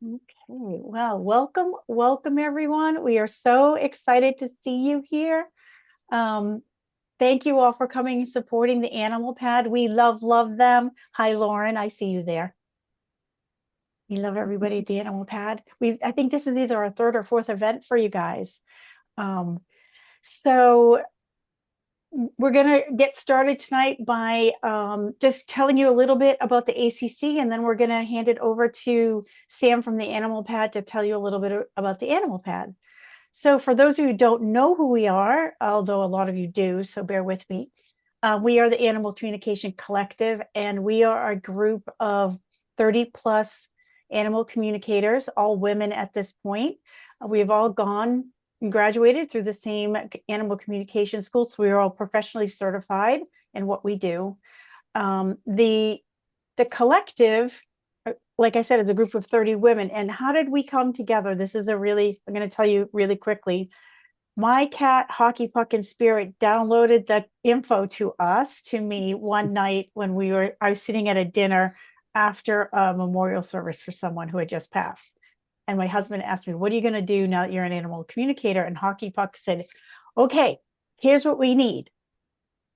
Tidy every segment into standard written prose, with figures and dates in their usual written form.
Okay, well, welcome everyone. We are so excited to see you here. Um, Thank you all for coming and supporting the Animal Pad. We love them. Hi, Lauren, I see you there. We love everybody at the Animal Pad. I think this is either our third or fourth event for you guys. Um, so we're going to get started tonight by just telling you a little bit about the ACC, and then we're going to hand it over to Sam from the Animal Pad to tell you a little bit about the Animal Pad. So, for those of you who don't know who we are, although a lot of you do, so bear with me, we are the Animal Communication Collective, and we are a group of 30 plus animal communicators, all women at this point. We've all gone and graduated through the same animal communication school, so we are all professionally certified in what we do. The collective, like I said, is a group of 30 women. And how did we come together? This is I'm going to tell you really quickly. My cat, Hockey Puck and Spirit, downloaded the info to me one night when I was sitting at a dinner after a memorial service for someone who had just passed. And my husband asked me, what are you going to do now that you're an animal communicator? And Hockey Puck said, okay, here's what we need.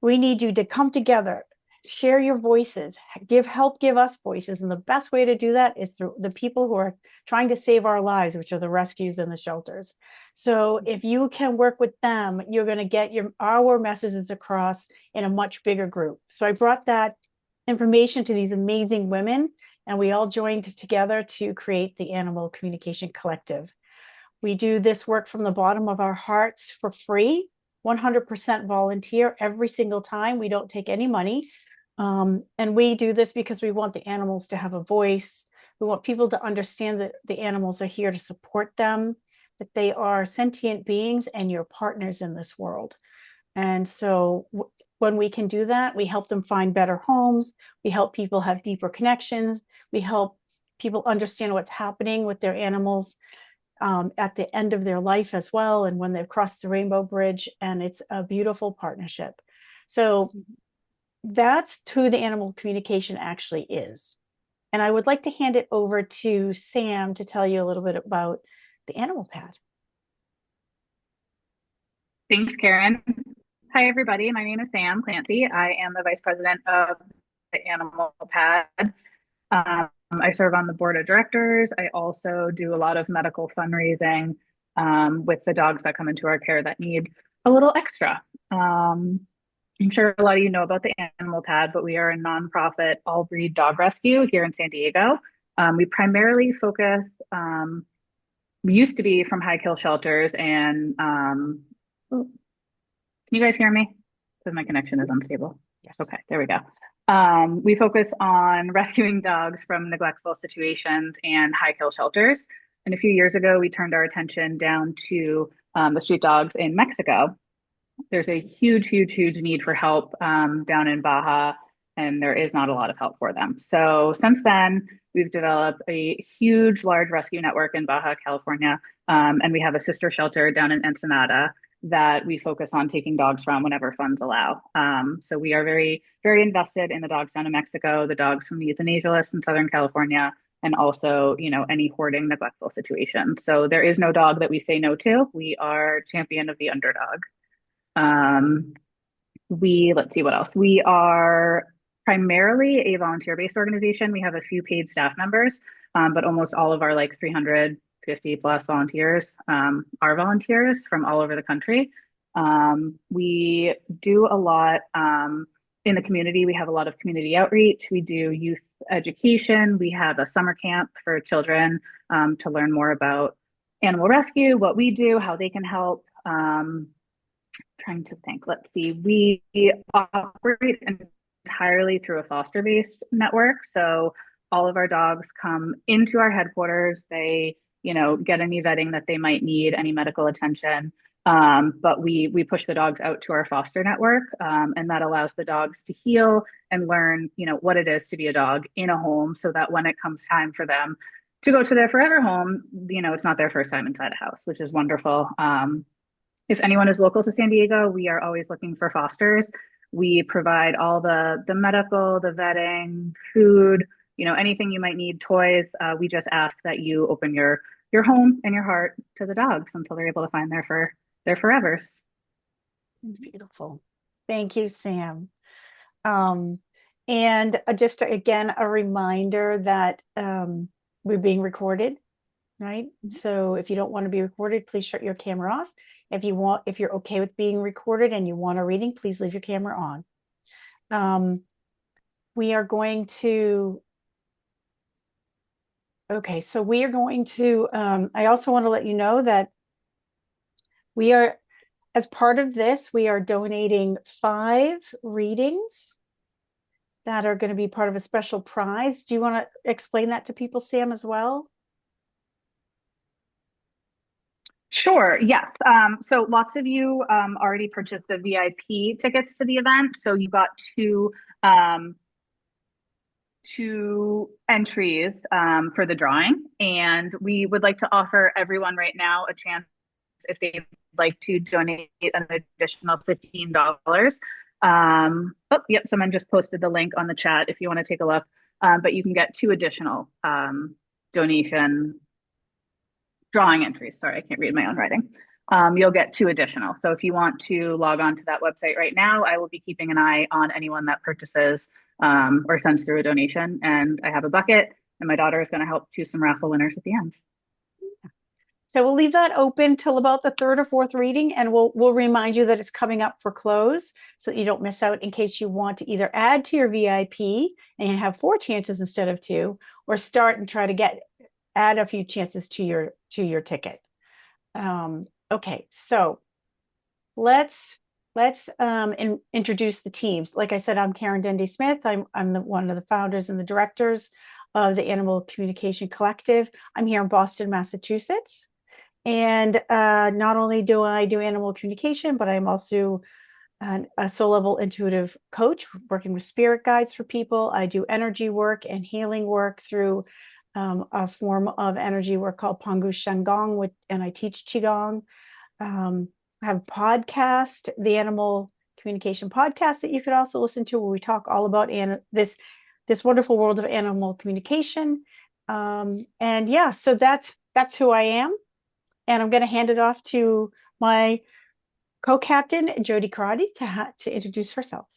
We need you to come together, share your voices, give us voices. And the best way to do that is through the people who are trying to save our lives, which are the rescues and the shelters. So if you can work with them, you're going to get our messages across in a much bigger group. So I brought that information to these amazing women, and we all joined together to create the Animal Communication Collective. We do this work from the bottom of our hearts for free, 100% volunteer every single time. We don't take any money. And we do this because we want the animals to have a voice. We want people to understand that the animals are here to support them, that they are sentient beings and your partners in this world. And so when we can do that, we help them find better homes. We help people have deeper connections. We help people understand what's happening with their animals at the end of their life as well, and when they've crossed the rainbow bridge. And it's a beautiful partnership. So that's who the animal communication actually is. And I would like to hand it over to Sam to tell you a little bit about the Animal Pad. Thanks, Karen. Hi, everybody. My name is Sam Clancy. I am the Vice President of the Animal Pad. I serve on the board of directors. I also do a lot of medical fundraising with the dogs that come into our care that need a little extra. I'm sure a lot of you know about the Animal Pad, but we are a nonprofit all breed dog rescue here in San Diego. We primarily focus, we used to be from high kill shelters and can you guys hear me? Because my connection is unstable. Yes. Okay, there we go. We focus on rescuing dogs from neglectful situations and high kill shelters. And a few years ago, we turned our attention down to the street dogs in Mexico. There's a huge need for help down in Baja, and there is not a lot of help for them. So since then, we've developed a large rescue network in Baja California, and we have a sister shelter down in Ensenada that we focus on taking dogs from whenever funds allow. So we are very invested in the dogs down in Mexico, the dogs from the euthanasia list in Southern California, and also, any hoarding, neglectful situations. So there is no dog that we say no to. We are champion of the underdog. Let's see what else. We are primarily a volunteer-based organization. We have a few paid staff members, but almost all of our 350 plus volunteers are volunteers from all over the country. We do a lot in the community. We have a lot of community outreach. We do youth education. We have a summer camp for children to learn more about animal rescue, what we do, how they can help. Trying to think. Let's see. We operate entirely through a foster-based network. So all of our dogs come into our headquarters. They, get any vetting that they might need, any medical attention. But we push the dogs out to our foster network, and that allows the dogs to heal and learn, what it is to be a dog in a home, so that when it comes time for them to go to their forever home, it's not their first time inside a house, which is wonderful. If anyone is local to San Diego, we are always looking for fosters. We provide all the medical, the vetting, food, anything you might need, toys. We just ask that you open your home and your heart to the dogs until they're able to find their forevers. Beautiful. Thank you, Sam. Um, and just again, a reminder that we're being recorded, right? So if you don't want to be recorded, please shut your camera off. If you're okay with being recorded and you want a reading, please leave your camera on. We are going to, okay, so we are going to, I also want to let you know that we are, as part of this, we are donating 5 readings that are going to be part of a special prize. Do you want to explain that to people, Sam, as well? Sure. Yes. So lots of you already purchased the VIP tickets to the event. So you got um, two entries for the drawing, and we would like to offer everyone right now a chance if they'd like to donate an additional $15. Oh, yep, someone just posted the link on the chat if you want to take a look. But you can get 2 additional donation drawing entries. Sorry, I can't read my own writing. You'll get 2 additional. So if you want to log on to that website right now, I will be keeping an eye on anyone that purchases or sends through a donation. And I have a bucket, and my daughter is going to help choose some raffle winners at the end. So we'll leave that open till about the 3rd or 4th reading, and we'll remind you that it's coming up for close so that you don't miss out in case you want to either add to your VIP and have 4 chances instead of 2, or start and try to add a few chances to your ticket. Okay, so let's introduce the teams. Like I said, I'm Karen Dendy Smith. I'm one of the founders and the directors of the Animal Communication Collective. I'm here in Boston, Massachusetts. And not only do I do animal communication, but I'm also a soul level intuitive coach working with spirit guides for people. I do energy work and healing work through a form of energy work called Pangu Shandong, and I teach Qigong. I have a podcast, the Animal Communication Podcast, that you could also listen to, where we talk all about this wonderful world of animal communication. And yeah, so that's who I am. And I'm going to hand it off to my co-captain, Jody Karate, to introduce herself.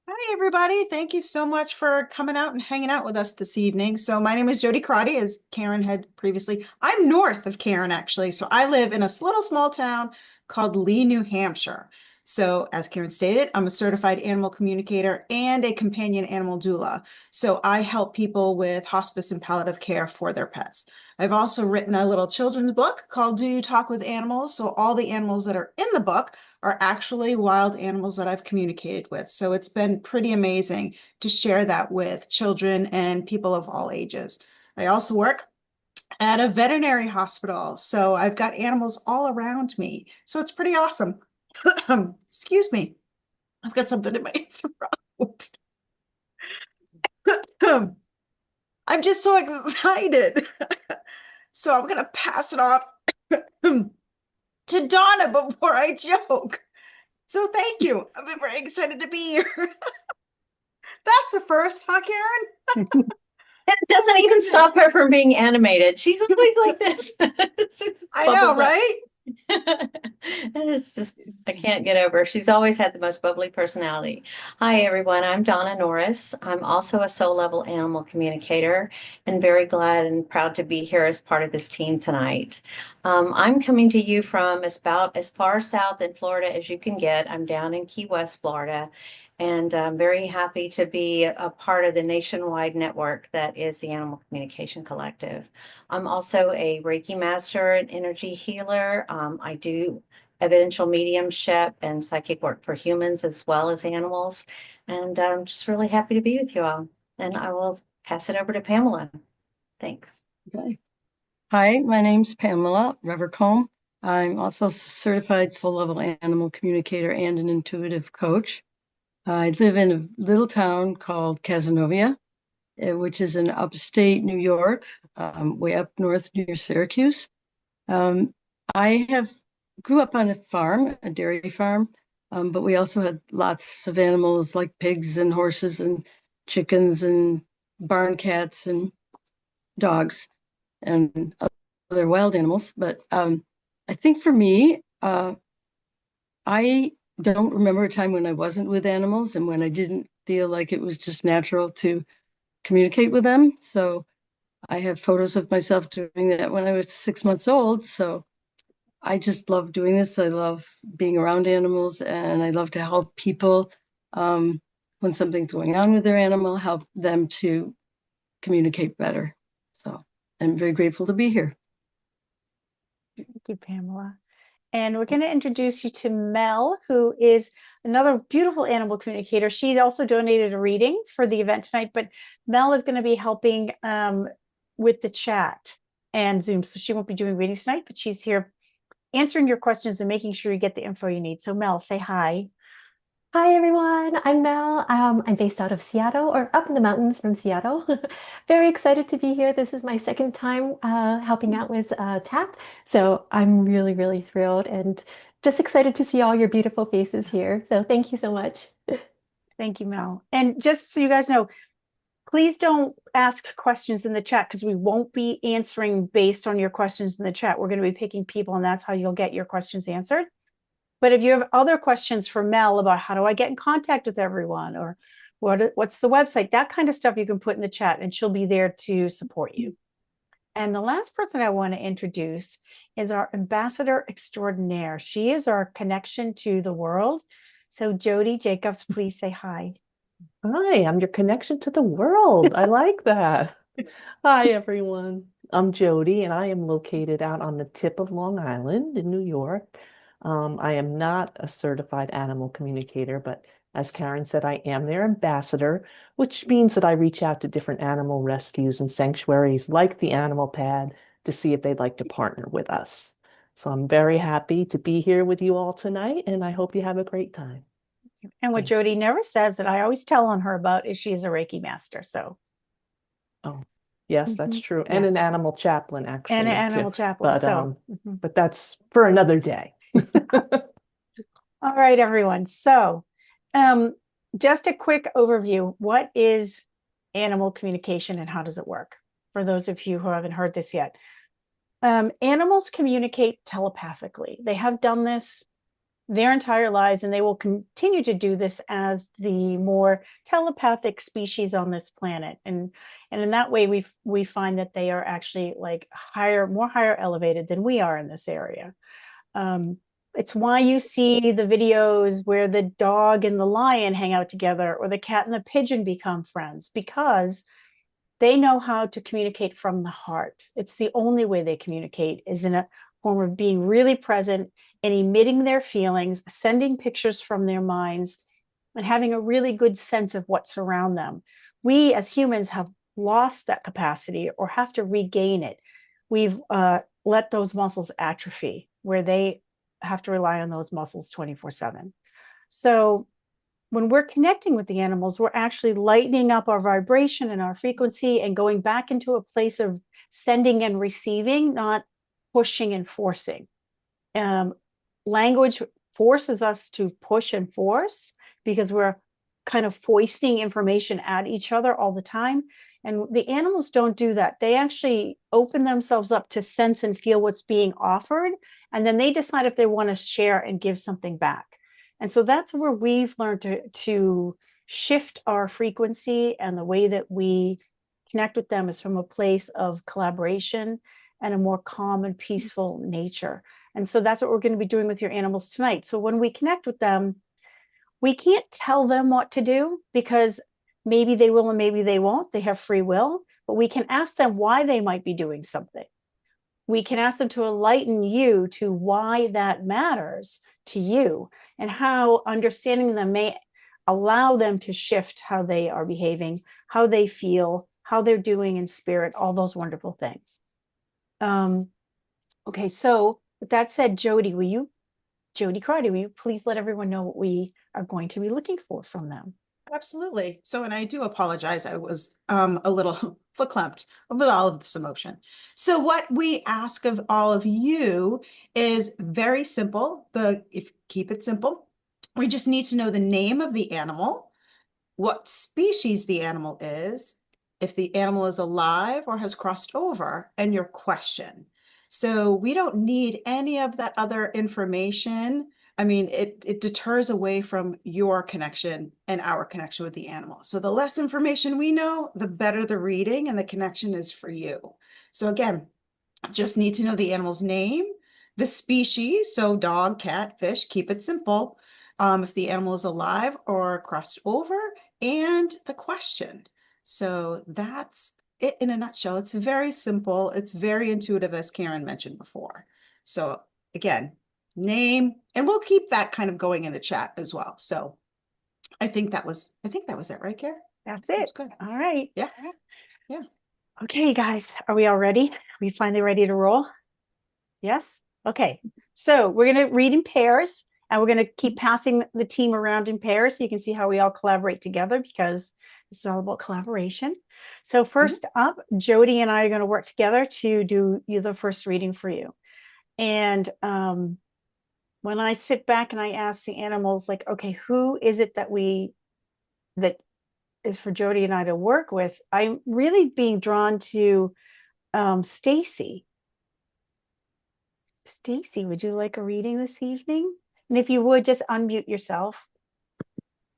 Hi, everybody. Thank you so much for coming out and hanging out with us this evening. So my name is Jody Karate, as Karen had previously. I'm north of Karen, actually. So I live in a little small town called Lee, New Hampshire. So as Karen stated, I'm a certified animal communicator and a companion animal doula. So I help people with hospice and palliative care for their pets. I've also written a little children's book called Do You Talk with Animals? So all the animals that are in the book are actually wild animals that I've communicated with. So it's been pretty amazing to share that with children and people of all ages. I also work at a veterinary hospital. So I've got animals all around me. So it's pretty awesome. Excuse me. I've got something in my throat. I'm just so excited. So I'm going to pass it off to Donna before I joke. So thank you. I'm very excited to be here. That's a first, huh, Karen? It doesn't even stop her from being animated. She's always like this. I know, right? It's just, I can't get over. She's always had the most bubbly personality. Hi, everyone. I'm Donna Norris. I'm also a soul level animal communicator and very glad and proud to be here as part of this team tonight. I'm coming to you from about as far south in Florida as you can get. I'm down in Key West, Florida. And I'm very happy to be a part of the nationwide network that is the Animal Communication Collective. I'm also a Reiki master and energy healer. I do evidential mediumship and psychic work for humans as well as animals. And I'm just really happy to be with you all. And I will pass it over to Pamela. Thanks. Okay. Hi, my name's Pamela Revercombe. I'm also a certified soul level animal communicator and an intuitive coach. I live in a little town called Cazenovia, which is in upstate New York, way up north near Syracuse. I grew up on a farm, a dairy farm, but we also had lots of animals like pigs and horses and chickens and barn cats and dogs and other wild animals. But I think for me, I don't remember a time when I wasn't with animals and when I didn't feel like it was just natural to communicate with them. So I have photos of myself doing that when I was 6 months old. So I just love doing this. I love being around animals and I love to help people when something's going on with their animal, help them to communicate better. So I'm very grateful to be here. Thank you, Pamela. And we're going to introduce you to Mel, who is another beautiful animal communicator. She also donated a reading for the event tonight, but Mel is going to be helping with the chat and Zoom. So she won't be doing readings tonight, but she's here answering your questions and making sure you get the info you need. So Mel, say hi. Hi everyone, I'm Mel. I'm based out of Seattle or up in the mountains from Seattle. Very excited to be here. This is my second time helping out with TAP. So I'm really, really thrilled and just excited to see all your beautiful faces here. So thank you so much. Thank you, Mel. And just so you guys know, please don't ask questions in the chat because we won't be answering based on your questions in the chat. We're going to be picking people, and that's how you'll get your questions answered. But if you have other questions for Mel about how do I get in contact with everyone or what's the website, that kind of stuff you can put in the chat and she'll be there to support you. And the last person I want to introduce is our ambassador extraordinaire. She is our connection to the world. So Jody Jacobs, please say hi. Hi, I'm your connection to the world. I like that. Hi, everyone. I'm Jody, and I am located out on the tip of Long Island in New York. I am not a certified animal communicator, but as Karen said, I am their ambassador, which means that I reach out to different animal rescues and sanctuaries like the Animal Pad to see if they'd like to partner with us. So I'm very happy to be here with you all tonight, and I hope you have a great time. And what Jody never says that I always tell on her about is she is a Reiki master. So, oh, yes, that's true. And an animal chaplain, actually, and an too. animal chaplain. But So, but that's for another day. all right, everyone. So, just a quick overview. What is animal communication and how does it work? For those of you who haven't heard this yet. Animals communicate telepathically. They have done this their entire lives, and they will continue to do this as the more telepathic species on this planet. And in that way, we find that they are actually like more higher elevated than we are in this area. It's why you see the videos where the dog and the lion hang out together, or the cat and the pigeon become friends, because they know how to communicate from the heart. It's the only way they communicate is in a form of being really present and emitting their feelings, sending pictures from their minds, and having a really good sense of what's around them. We as humans have lost that capacity or have to regain it. We've let those muscles atrophy where they have to rely on those muscles 24/7. So when we're connecting with the animals, we're actually lightening up our vibration and our frequency and going back into a place of sending and receiving, not pushing and forcing. Language forces us to push and force because we're kind of foisting information at each other all the time. And the animals don't do that. They actually open themselves up to sense and feel what's being offered. And then they decide if they want to share and give something back. And so that's where we've learned to shift our frequency, and the way that we connect with them is from a place of collaboration and a more calm and peaceful nature. And so that's what we're going to be doing with your animals tonight. So when we connect with them, we can't tell them what to do because maybe they will and maybe they won't. They have free will, but we can ask them why they might be doing something. We can ask them to enlighten you to why that matters to you, and how understanding them may allow them to shift how they are behaving, how they feel, how they're doing in spirit, all those wonderful things. Okay, so with that said, Jody Crotty, will you please let everyone know what we are going to be looking for from them? Absolutely. So, and I do apologize. I was a little verklempt with all of this emotion. So what we ask of all of you is very simple. Keep it simple. We just need to know the name of the animal, what species the animal is, if the animal is alive or has crossed over, and your question. So we don't need any of that other information. I mean, it deters away from your connection and our connection with the animal. So the less information we know, the better the reading and the connection is for you. So again, just need to know the animal's name, the species, so dog, cat, fish, keep it simple. If the animal is alive or crossed over, and the question. So that's it in a nutshell. It's very simple. It's very intuitive, as Karen mentioned before. So again, name, and we'll keep that kind of going in the chat as well. So I think that was it, right, Karen? That's That it. was good. All right. Yeah. Yeah. Okay, guys, are we all ready? Are we finally ready to roll? Yes? Okay. So we're going to read in pairs, and we're going to keep passing the team around in pairs so you can see how we all collaborate together, because this is all about collaboration. So first up, Jody and I are going to work together to do the first reading for you. And when I sit back and I ask the animals, like, okay, who is it that is for Jody and I to work with, I'm really being drawn to Stacy. Stacy, would you like a reading this evening? And if you would, just unmute yourself.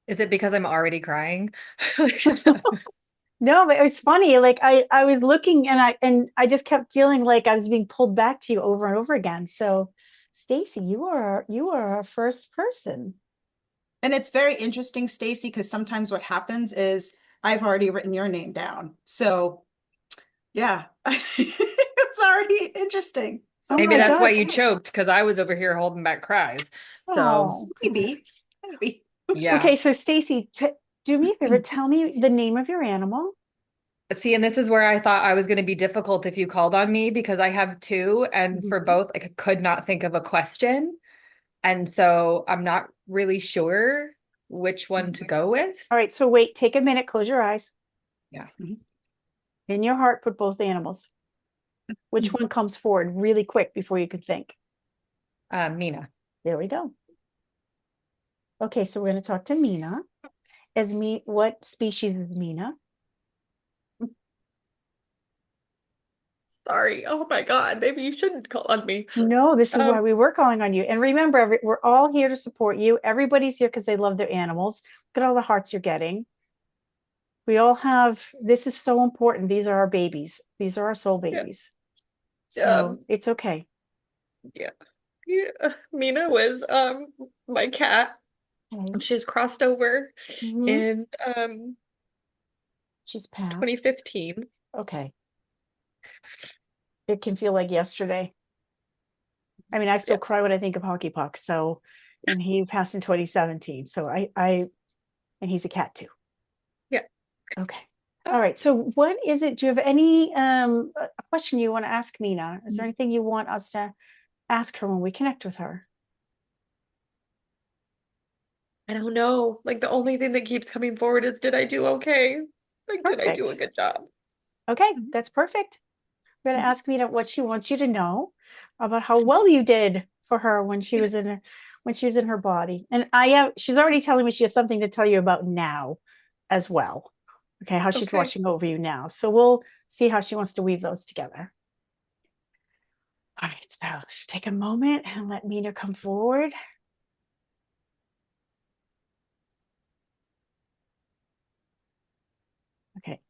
Is it because I'm already crying? No, but it was funny. Like I was looking and I just kept feeling like I was being pulled back to you over and over again. So Stacy, you are our first person. And it's very interesting, Stacy, because sometimes what happens is I've already written your name down. So yeah, it's already interesting. So Maybe my that's why God. you choked, because I was over here holding back cries. So Oh. maybe. yeah. Okay, so Stacy, do me a favor, tell me the name of your animal. See, and this is where I thought I was going to be difficult if you called on me, because I have two, and for both, like, I could not think of a question. And so I'm not really sure which one to go with. All right, so wait, take a minute, close your eyes. Yeah. In your heart, put both animals. Which one comes forward really quick before you can think? Mina. There we go. Okay, so we're going to talk to Mina. What species is Mina? Sorry. Oh my God. Maybe you shouldn't call on me. No, this is why we were calling on you. And remember, we're all here to support you. Everybody's here because they love their animals. Look at all the hearts you're getting. We all have, this is so important. These are our babies. These are our soul babies. So it's okay. Yeah. Mina was my cat. Okay. She's crossed over in She's passed. 2015. Okay. It can feel like yesterday. I mean, I still cry when I think of Hockey Puck. So, and he passed in 2017. So and he's a cat too. Yeah. Okay. All right. So what is it? Do you have any a question you want to ask Mina? Is there anything you want us to ask her when we connect with her? I don't know. Like, the only thing that keeps coming forward is, did I do okay? Like, did I do a good job? Okay, that's perfect. We're going to ask Mina what she wants you to know about how well you did for her when she was in her body. And she's already telling me she has something to tell you about now as well. Okay, how she's watching over you now. So we'll see how she wants to weave those together. All right, so let's take a moment and let Mina come forward.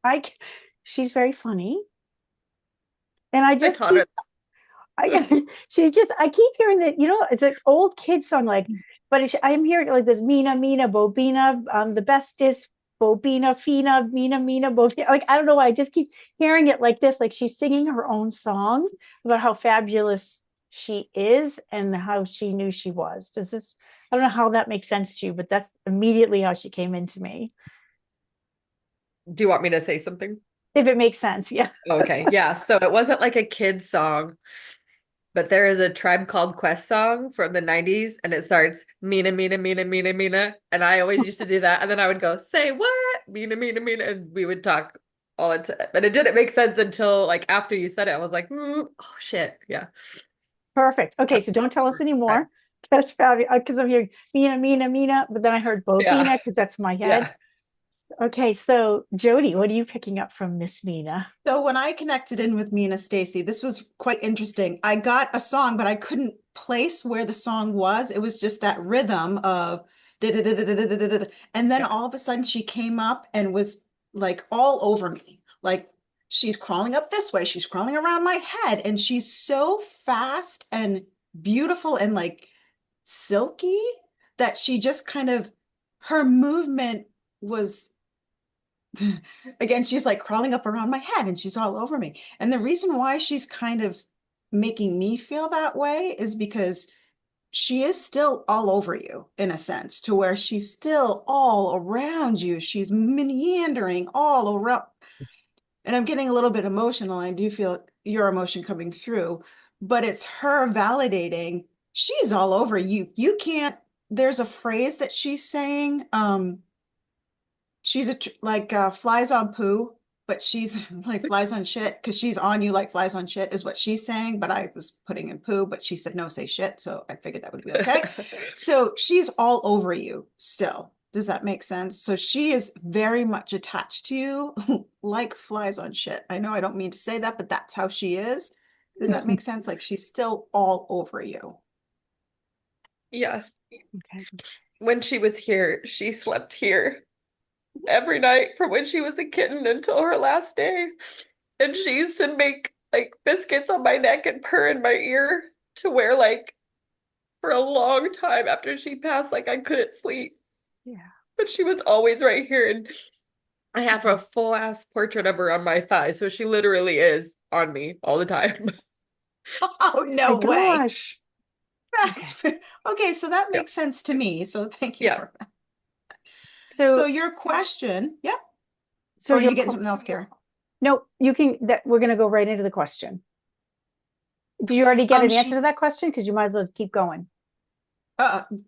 Okay, she's very funny. And I just keep, I keep hearing that, it's an old kid song, like, but I'm hearing like this, Mina, Mina, Bobina, the bestest, Bobina, Fina, Mina, Mina, Bobina. Like, I don't know why, I just keep hearing it like this, like she's singing her own song about how fabulous she is and how she knew she was. I don't know how that makes sense to you, but that's immediately how she came into me. Do you want me to say something? If it makes sense, yeah. Okay, yeah. So it wasn't like a kid's song, but there is a Tribe Called Quest song from the 90s, and it starts, Mina, Mina, Mina, Mina, Mina. And I always used to do that. And then I would go, say what? Mina, Mina, Mina. And we would talk all the time. But it didn't make sense until, like, after you said it. I was like, oh, shit. Yeah. Perfect. Okay, so don't tell us anymore. That's fabulous. Because I'm hearing Mina, Mina, Mina, but then I heard Bobina because that's my head. Okay, so Jody, what are you picking up from Miss Mina? So when I connected in with me and Stacy, this was quite interesting. I got a song, but I couldn't place where the song was. It was just that rhythm of da-da-da-da-da-da-da-da. And then Yeah. all of a sudden she came up and was like all over me. Like she's crawling up this way, she's crawling around my head, and she's so fast and beautiful and like silky that she just kind of her movement was again, she's like crawling up around my head and she's all over me. And the reason why she's kind of making me feel that way is because she is still all over you in a sense, to where she's still all around you. She's meandering all around. And I'm getting a little bit emotional. I do feel your emotion coming through, but it's her validating. She's all over you. You can't, there's a phrase that she's saying. She's like flies on poo, but she's like flies on shit because she's on you like flies on shit is what she's saying. But I was putting in poo, but she said no, say shit. So I figured that would be okay. So she's all over you still. Does that make sense? So she is very much attached to you like flies on shit. I know I don't mean to say that, but that's how she is. Does that make sense? Like she's still all over you. Yeah. Okay. When she was here, she slept here every night from when she was a kitten until her last day. And she used to make like biscuits on my neck and purr in my ear to where like for a long time after she passed, like I couldn't sleep. Yeah. But she was always right here. And I have a full ass portrait of her on my thigh. So she literally is on me all the time. Oh, My no way. gosh. That's okay. So that Yeah. makes sense to me. So thank you Yeah. for that. So So your question, yep. so Or are your you getting something else, Kara? no, you can that we're gonna go right into the question. Do you already get an answer She to that question? Because you might as well keep going.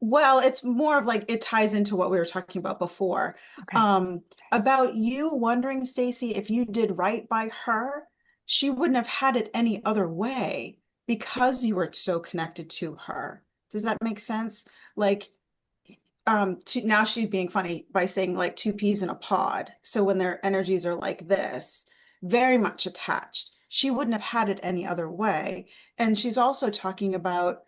well, it's more of like it ties into what we were talking about before. Okay. About you wondering, Stacy, if you did right by her, she wouldn't have had it any other way because you were so connected to her. Does that make sense? Like now she's being funny by saying like two peas in a pod. So when their energies are like this, very much attached, she wouldn't have had it any other way. And she's also talking about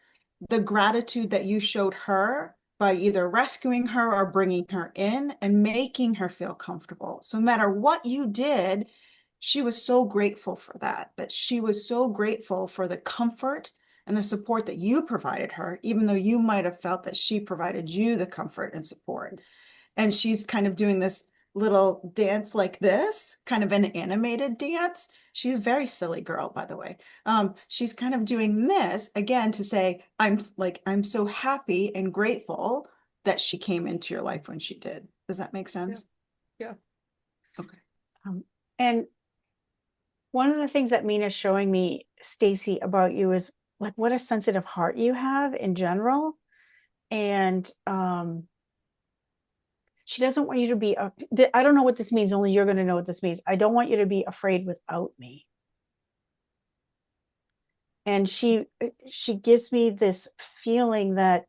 the gratitude that you showed her by either rescuing her or bringing her in and making her feel comfortable. So no matter what you did, she was so grateful for that, that she was so grateful for the comfort and the support that you provided her, even though you might have felt that she provided you the comfort and support. And she's kind of doing this little dance like this, kind of an animated dance. She's a very silly girl, by the way. She's kind of doing this again to say, I'm so happy and grateful that she came into your life when she did. Does that make sense? Yeah. Okay. And one of the things that Mina's showing me, Stacy, about you is like what a sensitive heart you have in general. And she doesn't want you to be, I don't know what this means, only you're going to know what this means. I don't want you to be afraid without me. And she gives me this feeling that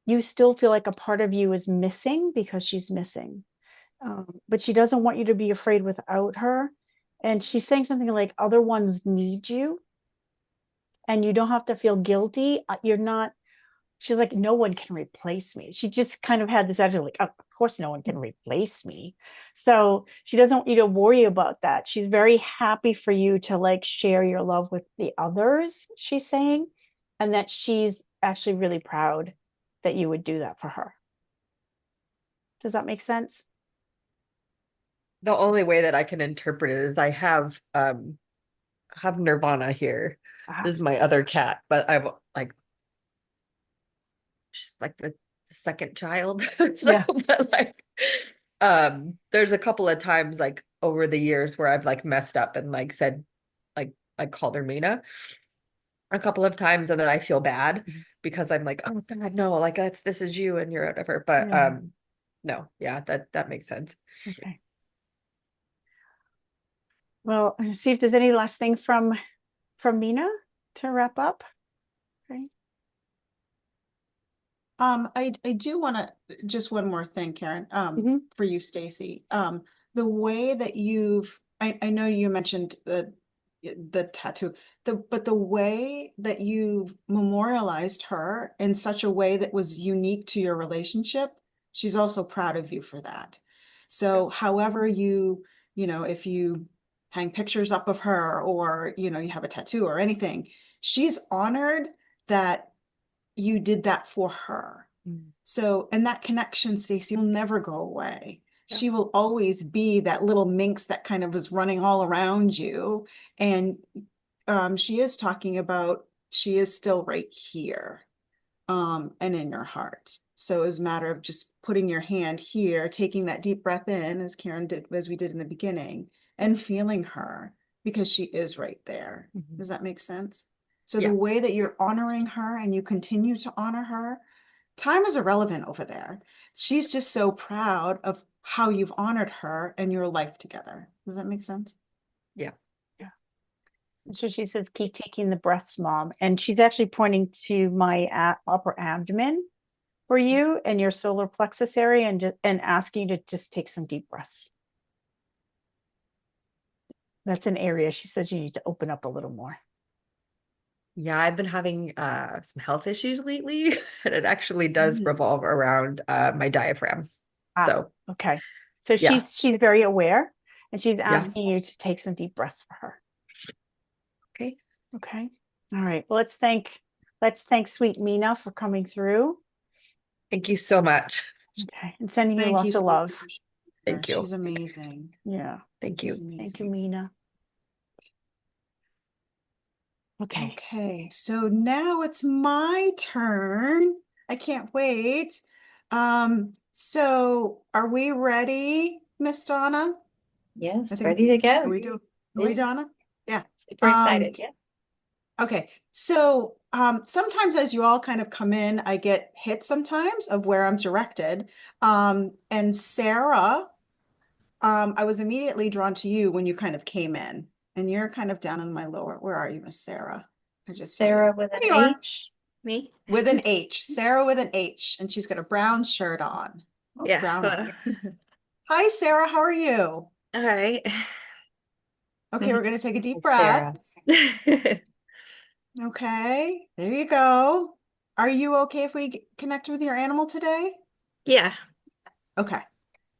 you still feel like a part of you is missing because she's missing. But she doesn't want you to be afraid without her. And she's saying something like other ones need you and you don't have to feel guilty. You're not, she's like, no one can replace me. She just kind of had this attitude like, of course, no one can replace me. So she doesn't want you to worry about that. She's very happy for you to like share your love with the others, she's saying, and that she's actually really proud that you would do that for her. Does that make sense? The only way that I can interpret it is I have Nirvana here. This is my other cat, but I've like she's like the second child. So, Yeah. but like there's a couple of times like over the years where I've like messed up and like said like called her Mina a couple of times and then I feel bad because I'm like, oh God, no, like this is you and you're whatever. But Yeah. no, yeah, that makes sense. Okay. Well, see if there's any last thing from Mina to wrap up. Okay. I do want to just one more thing, Karen, Mhm. for you, Stacy. The way that I know you mentioned the tattoo, but the way that you memorialized her in such a way that was unique to your relationship, she's also proud of you for that. So, however if you hang pictures up of her or, you have a tattoo or anything, she's honored that you did that for her. Mm. So, and that connection, Stacey, will never go away. Yeah. She will always be that little minx that kind of is running all around you. And she is talking about, she is still right here, and in your heart. So it's a matter of just putting your hand here, taking that deep breath in, as Karen did, as we did in the beginning, and feeling her because she is right there. Mhm. Does that make sense? So the Yeah. way that you're honoring her and you continue to honor her, time is irrelevant over there. She's just so proud of how you've honored her and your life together. Does that make sense? Yeah. So she says, keep taking the breaths, Mom. And she's actually pointing to my upper abdomen for you and your solar plexus area and asking you to just take some deep breaths. That's an area she says you need to open up a little more. Yeah, I've been having some health issues lately, and it actually does revolve around my diaphragm. So Okay. So yeah, she's very aware and she's yeah. asking you to take some deep breaths for her. Okay. Okay. All right. Well, let's thank sweet Mina for coming through. Thank you so much. Okay. And sending you Thank you, lots of Stacey, love. for sharing her. Thank you. She's amazing. Yeah. Thank She's you. Thank you, amazing. Mina. Okay. Okay, so now it's my turn. I can't wait. So are we ready, Miss Donna? Yes, I ready to think, go. are we Yeah, Donna? Yeah. super excited. Yeah. Okay, so sometimes as you all kind of come in, I get hit sometimes of where I'm directed. And Sarah, I was immediately drawn to you when you kind of came in, and you're kind of down in my lower. Where are you, Miss Sarah? I just saw Sarah you. with There an you are. H. Me? With an H. Sarah with an H, and she's got a brown shirt on. Yeah. Brown eyes. Hi, Sarah. How are you? All right. Okay, we're going to take a deep Sarah. breath. Okay, there you go. Are you okay if we connect with your animal today? Yeah. Okay.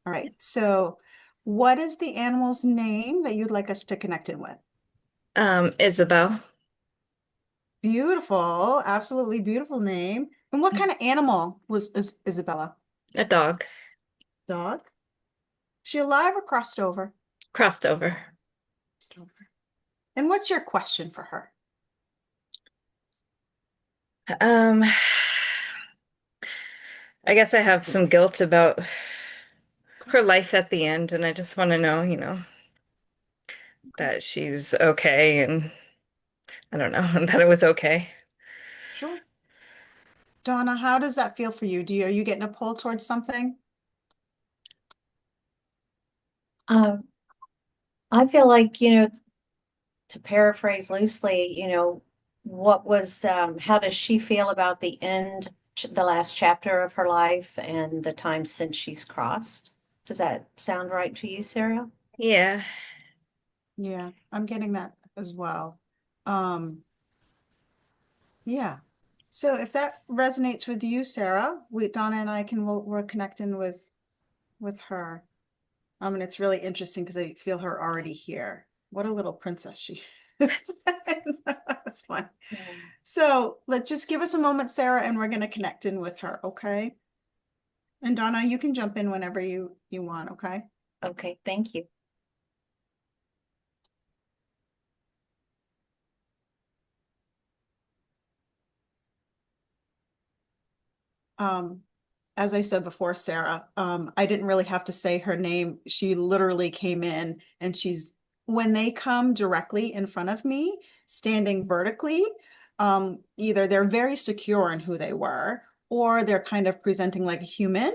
All right. So, what is the animal's name that you'd like us to connect in with? Isabel. Beautiful. Absolutely beautiful name. And what kind of animal is Isabella? A dog. Dog? She alive or crossed over? Crossed over. Crossed over. And what's your question for her? Um, I guess I have some guilt about her life at the end, and I just want to know, that she's okay, and I don't know, that it was okay. Sure. Donna, how does that feel for you? Are you getting a pull towards something? Um, I feel like, to paraphrase loosely, how does she feel about the end, the last chapter of her life and the time since she's crossed? Does that sound right to you, Sarah? Yeah. Yeah, I'm getting that as well. Um, yeah. So if that resonates with you, Sarah, Donna and I we're connecting with her. And it's really interesting because I feel her already here. What a little princess she is. That's fun. Yeah. So let's just give us a moment, Sarah, and we're going to connect in with her, okay? And Donna, you can jump in whenever you want, okay? Okay, thank you. Um, as I said before, Sarah, I didn't really have to say her name. She literally came in and when they come directly in front of me, standing vertically, either they're very secure in who they were, or they're kind of presenting like a human.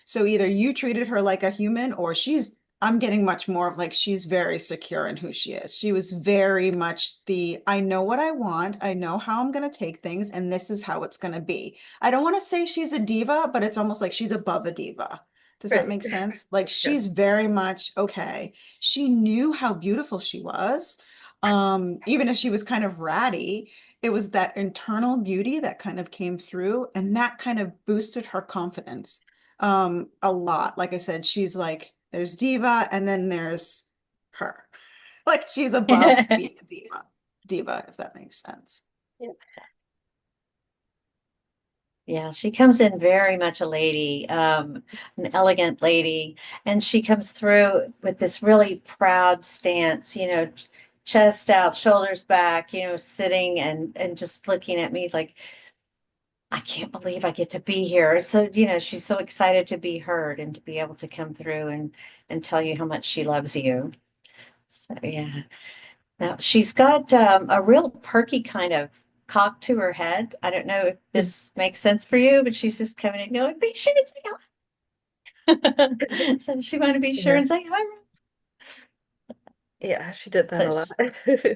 So either you treated her like a human or she's I'm getting much more of like she's very secure in who she is. She was very much the I know what I want, I know how I'm going to take things, and this is how it's going to be. I don't want to say she's a diva, but it's almost like she's above a diva. Does that Right. make sense? Like Yeah. she's very much okay. She knew how beautiful she was. Even if she was kind of ratty, it was that internal beauty that kind of came through, and that kind of boosted her confidence a lot. Like I said, she's like there's diva and then there's her. Like she's above being a diva, if that makes sense. Yeah, she comes in very much a lady, an elegant lady, and she comes through with this really proud stance, chest out, shoulders back, sitting and just looking at me like, I can't believe I get to be here. So, she's so excited to be heard and to be able to come through and tell you how much she loves you. So, yeah. Now, she's got a real perky kind of cock to her head. I don't know if this makes sense for you, but she's just coming and going, be sure and say hi. So she wanted to be sure Yeah. and say hi. Yeah, she did that So a lot.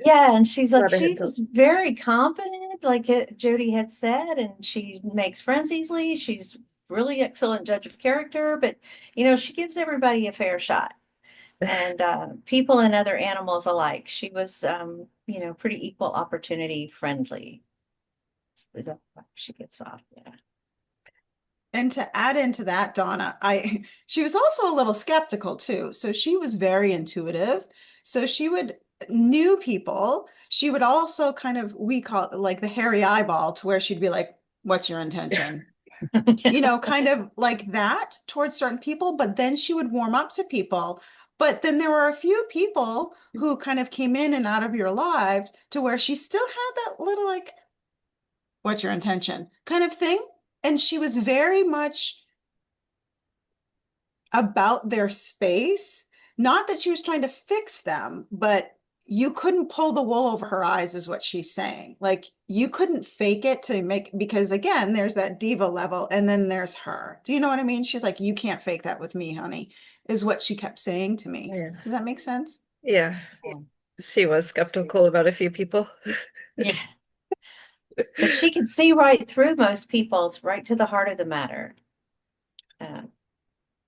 yeah, and she's like, Lot of she hints. was very confident, like Jody had said, and she makes friends easily. She's really excellent judge of character, but she gives everybody a fair shot. And people and other animals alike. She was, pretty equal opportunity friendly. It's the vibe she gives off. Yeah. And to add into that, Donna, she was also a little skeptical too. So she was very intuitive. So she would new people, she would also kind of we call it like the hairy eyeball to where she'd be like, what's your intention? Kind of like that towards certain people, but then she would warm up to people. But then there were a few people who kind of came in and out of your lives to where she still had that little like, what's your intention kind of thing. And she was very much about their space. Not that she was trying to fix them, but you couldn't pull the wool over her eyes, is what she's saying. Like you couldn't fake it to make, because again, there's that diva level and then there's her. Do you know what I mean? She's like, you can't fake that with me, honey, is what she kept saying to me. Yeah. Does that make sense? Yeah. She was skeptical about a few people. Yeah. But she could see right through most people. It's right to the heart of the matter. Uh,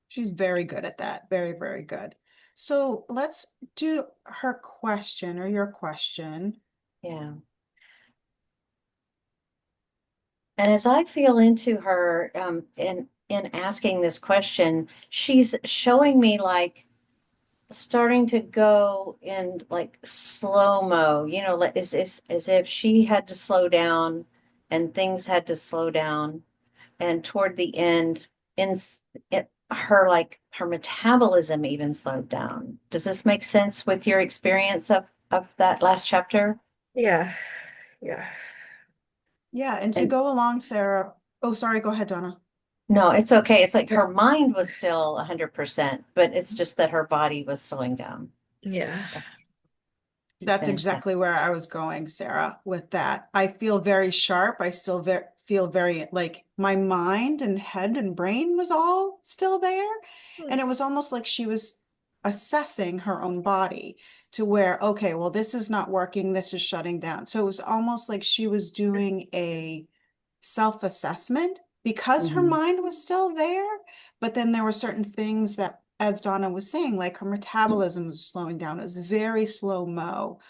She's very good at that. Very, very good. So let's do her question or your question. yeah. And as I feel into her in asking this question, she's showing me like starting to go in like slow-mo, like as if she had to slow down and things had to slow down. And toward the end, in her metabolism even slowed down. Does this make sense with your experience of that last chapter? Yeah. Yeah. Yeah, and to And go along, Sarah. Oh, sorry, go ahead, Donna. no, it's okay. It's like her mind was still 100%, but it's just that her body was slowing down. Yeah. That's to That's finish that. exactly where I was going, Sarah, with that. I feel very sharp. I still feel very like my mind and head and brain was all still there. Hmm. And it was almost like she was assessing her own body to where, okay, well, this is not working. This is shutting down. So it was almost like she was doing a self-assessment because her Mhm. mind was still there. But then there were certain things that, as Donna was saying, like her metabolism was slowing down. It was very slow-mo,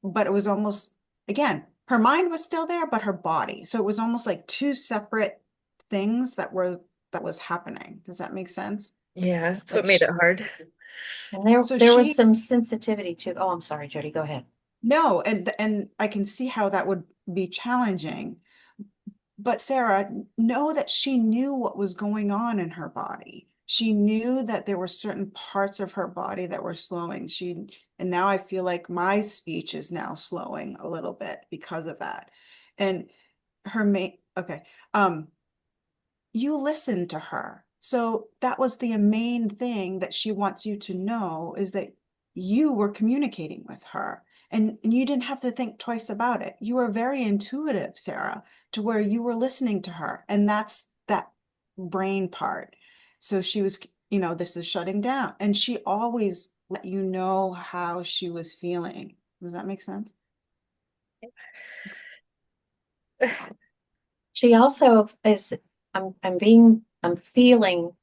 but it was almost, again, her mind was still there, but her body. So it was almost like two separate things that was happening. Does that make sense? Yeah, that's what Like, made it hard. And there so there was she, some sensitivity to, oh, I'm sorry, Jody, go ahead. no, and I can see how that would be challenging. But Sarah, know that she knew what was going on in her body. She knew that there were certain parts of her body that were slowing. And now I feel like my speech is now slowing a little bit because of that. And her main, okay, you listened to her. So that was the main thing that she wants you to know is that you were communicating with her and you didn't have to think twice about it. You were very intuitive, Sarah, to where you were listening to her. And that's that brain part. So she was this is shutting down. And she always let you know how she was feeling. Does that make sense? She also is, I'm feeling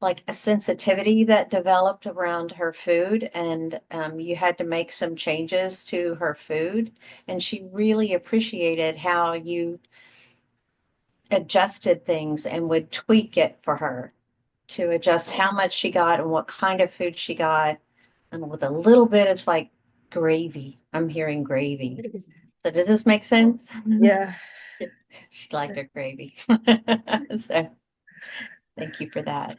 like a sensitivity that developed around her food, and you had to make some changes to her food. And she really appreciated how you adjusted things and would tweak it for her to adjust how much she got and what kind of food she got. And with a little bit of like gravy. I'm hearing gravy. So does this make sense? Yeah. She liked her gravy. So thank you for that.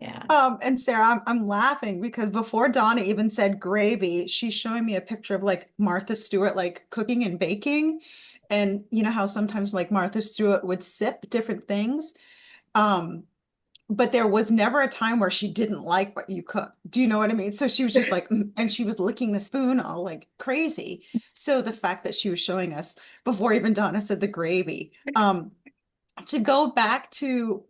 Yeah. And Sarah, I'm laughing because before Donna even said gravy, she's showing me a picture of like Martha Stewart, like cooking and baking. And you know how sometimes like Martha Stewart would sip different things. Um, but there was never a time where she didn't like what you cooked. Do you know what I mean? So she was just like, and she was licking the spoon all like crazy. So the fact that she was showing us before even Donna said the gravy, to go back to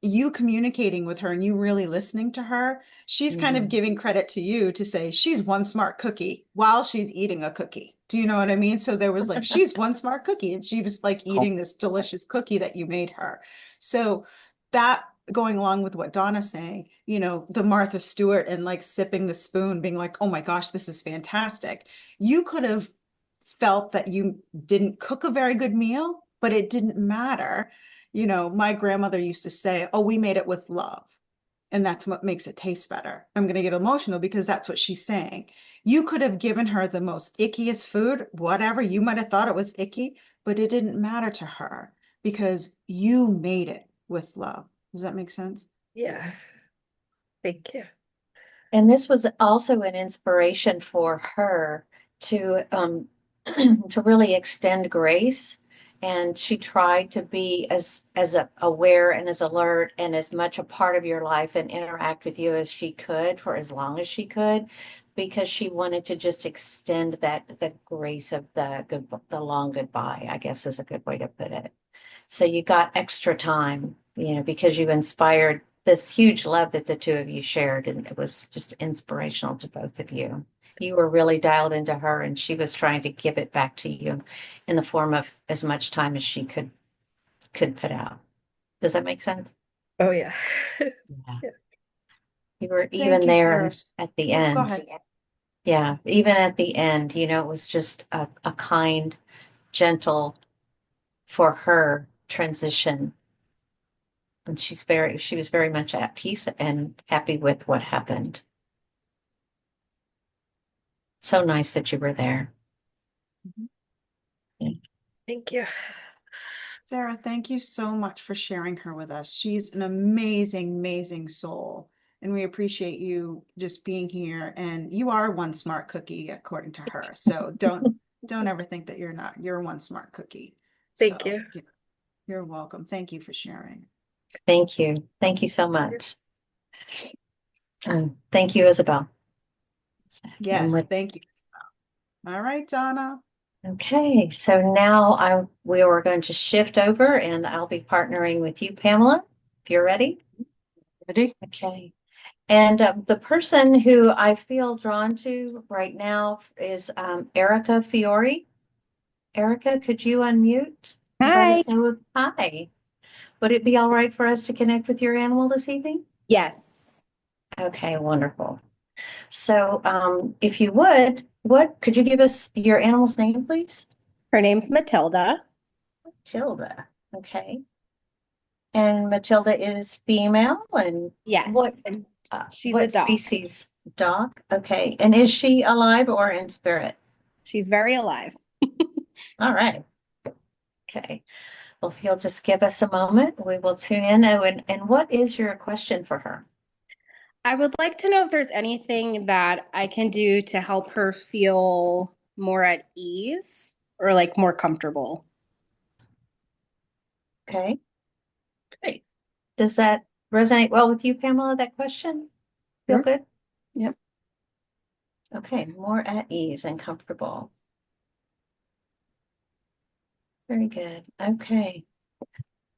you communicating with her and you really listening to her, she's kind of giving credit to you to say she's one smart cookie while she's eating a cookie. Do you know what I mean? So there was like, she's one smart cookie and she was like eating this delicious cookie that you made her. So that going along with what Donna's saying, the Martha Stewart and like sipping the spoon, being like, oh my gosh, this is fantastic. You could have felt that you didn't cook a very good meal, but it didn't matter. My grandmother used to say, oh, we made it with love. And that's what makes it taste better. I'm going to get emotional because that's what she's saying. You could have given her the most ickiest food, whatever. You might have thought it was icky, but it didn't matter to her because you made it with love. Does that make sense? Yeah. Thank you. And this was also an inspiration for her to to really extend grace. And she tried to be as aware and as alert and as much a part of your life and interact with you as she could for as long as she could, because she wanted to just extend the grace of the long goodbye, I guess is a good way to put it. So you got extra time, because you inspired this huge love that the two of you shared, and it was just inspirational to both of you. You were really dialed into her, and she was trying to give it back to you in the form of as much time as she could put out. Does that make sense? Oh yeah. Yeah. Yeah. You were Thank even you, there Sarah. at the Oh, go end. ahead. Yeah, even at the end, it was just a kind, gentle for her transition. And she was very much at peace and happy with what happened. So nice that you were there. Yeah. Thank you. Sarah, thank you so much for sharing her with us. She's an amazing, amazing soul. And we appreciate you just being here. And you are one smart cookie, according to her. So don't ever think that you're not. You're one smart cookie. Thank So you. you're welcome. Thank you for sharing. Thank you. Thank you so much. Thank you, Isabel. And Yes, thank you. All right, Donna. okay, so now we are going to shift over and I'll be partnering with you, Pamela, if you're ready. Ready? Okay. And the person who I feel drawn to right now is Erica Fiore. Erica, could you unmute? And let Hi. us know hi. Would it be all right for us to connect with your animal this evening? Yes. Okay, wonderful. So if you would, could you give us your animal's name, please? Her name's Matilda. Matilda. Okay. And Matilda is female and Yes. what She's what a dog. species? Dog. Okay. And is she alive or in spirit? She's very alive. All right. Okay. Well, if you'll just give us a moment, we will tune in. Oh, and what is your question for her? I would like to know if there's anything that I can do to help her feel more at ease or like more comfortable. Okay. Great. Does that resonate well with you, Pamela, that question? Feel Sure. good? Yep. Okay, more at ease and comfortable. Very good. Okay.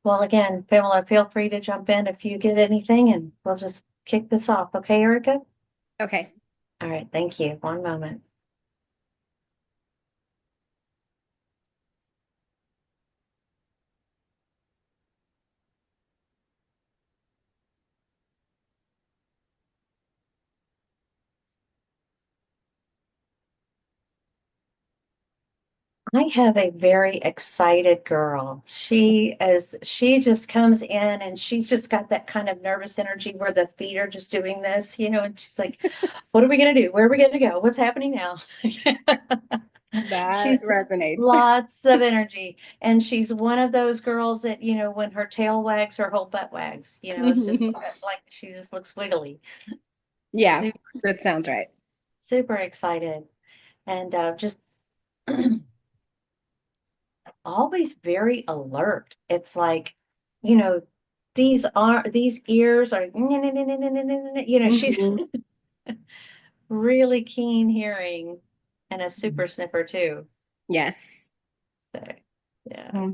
Well, again, Pamela, feel free to jump in if you get anything and we'll just kick this off. Okay, Erica? Okay. All right, thank you. One moment. I have a very excited girl. She just comes in and she's just got that kind of nervous energy where the feet are just doing this, and she's like, what are we going to do? Where are we going to go? What's happening now? That She's resonates. lots of energy. And she's one of those girls that, when her tail wags, her whole butt wags. It's just like she just looks wiggly. Yeah, Super, that sounds right. super excited. And just always very alert. It's like, you know, these ears are, she's Mhm. really keen hearing and a super sniffer too. Yes. So, yeah.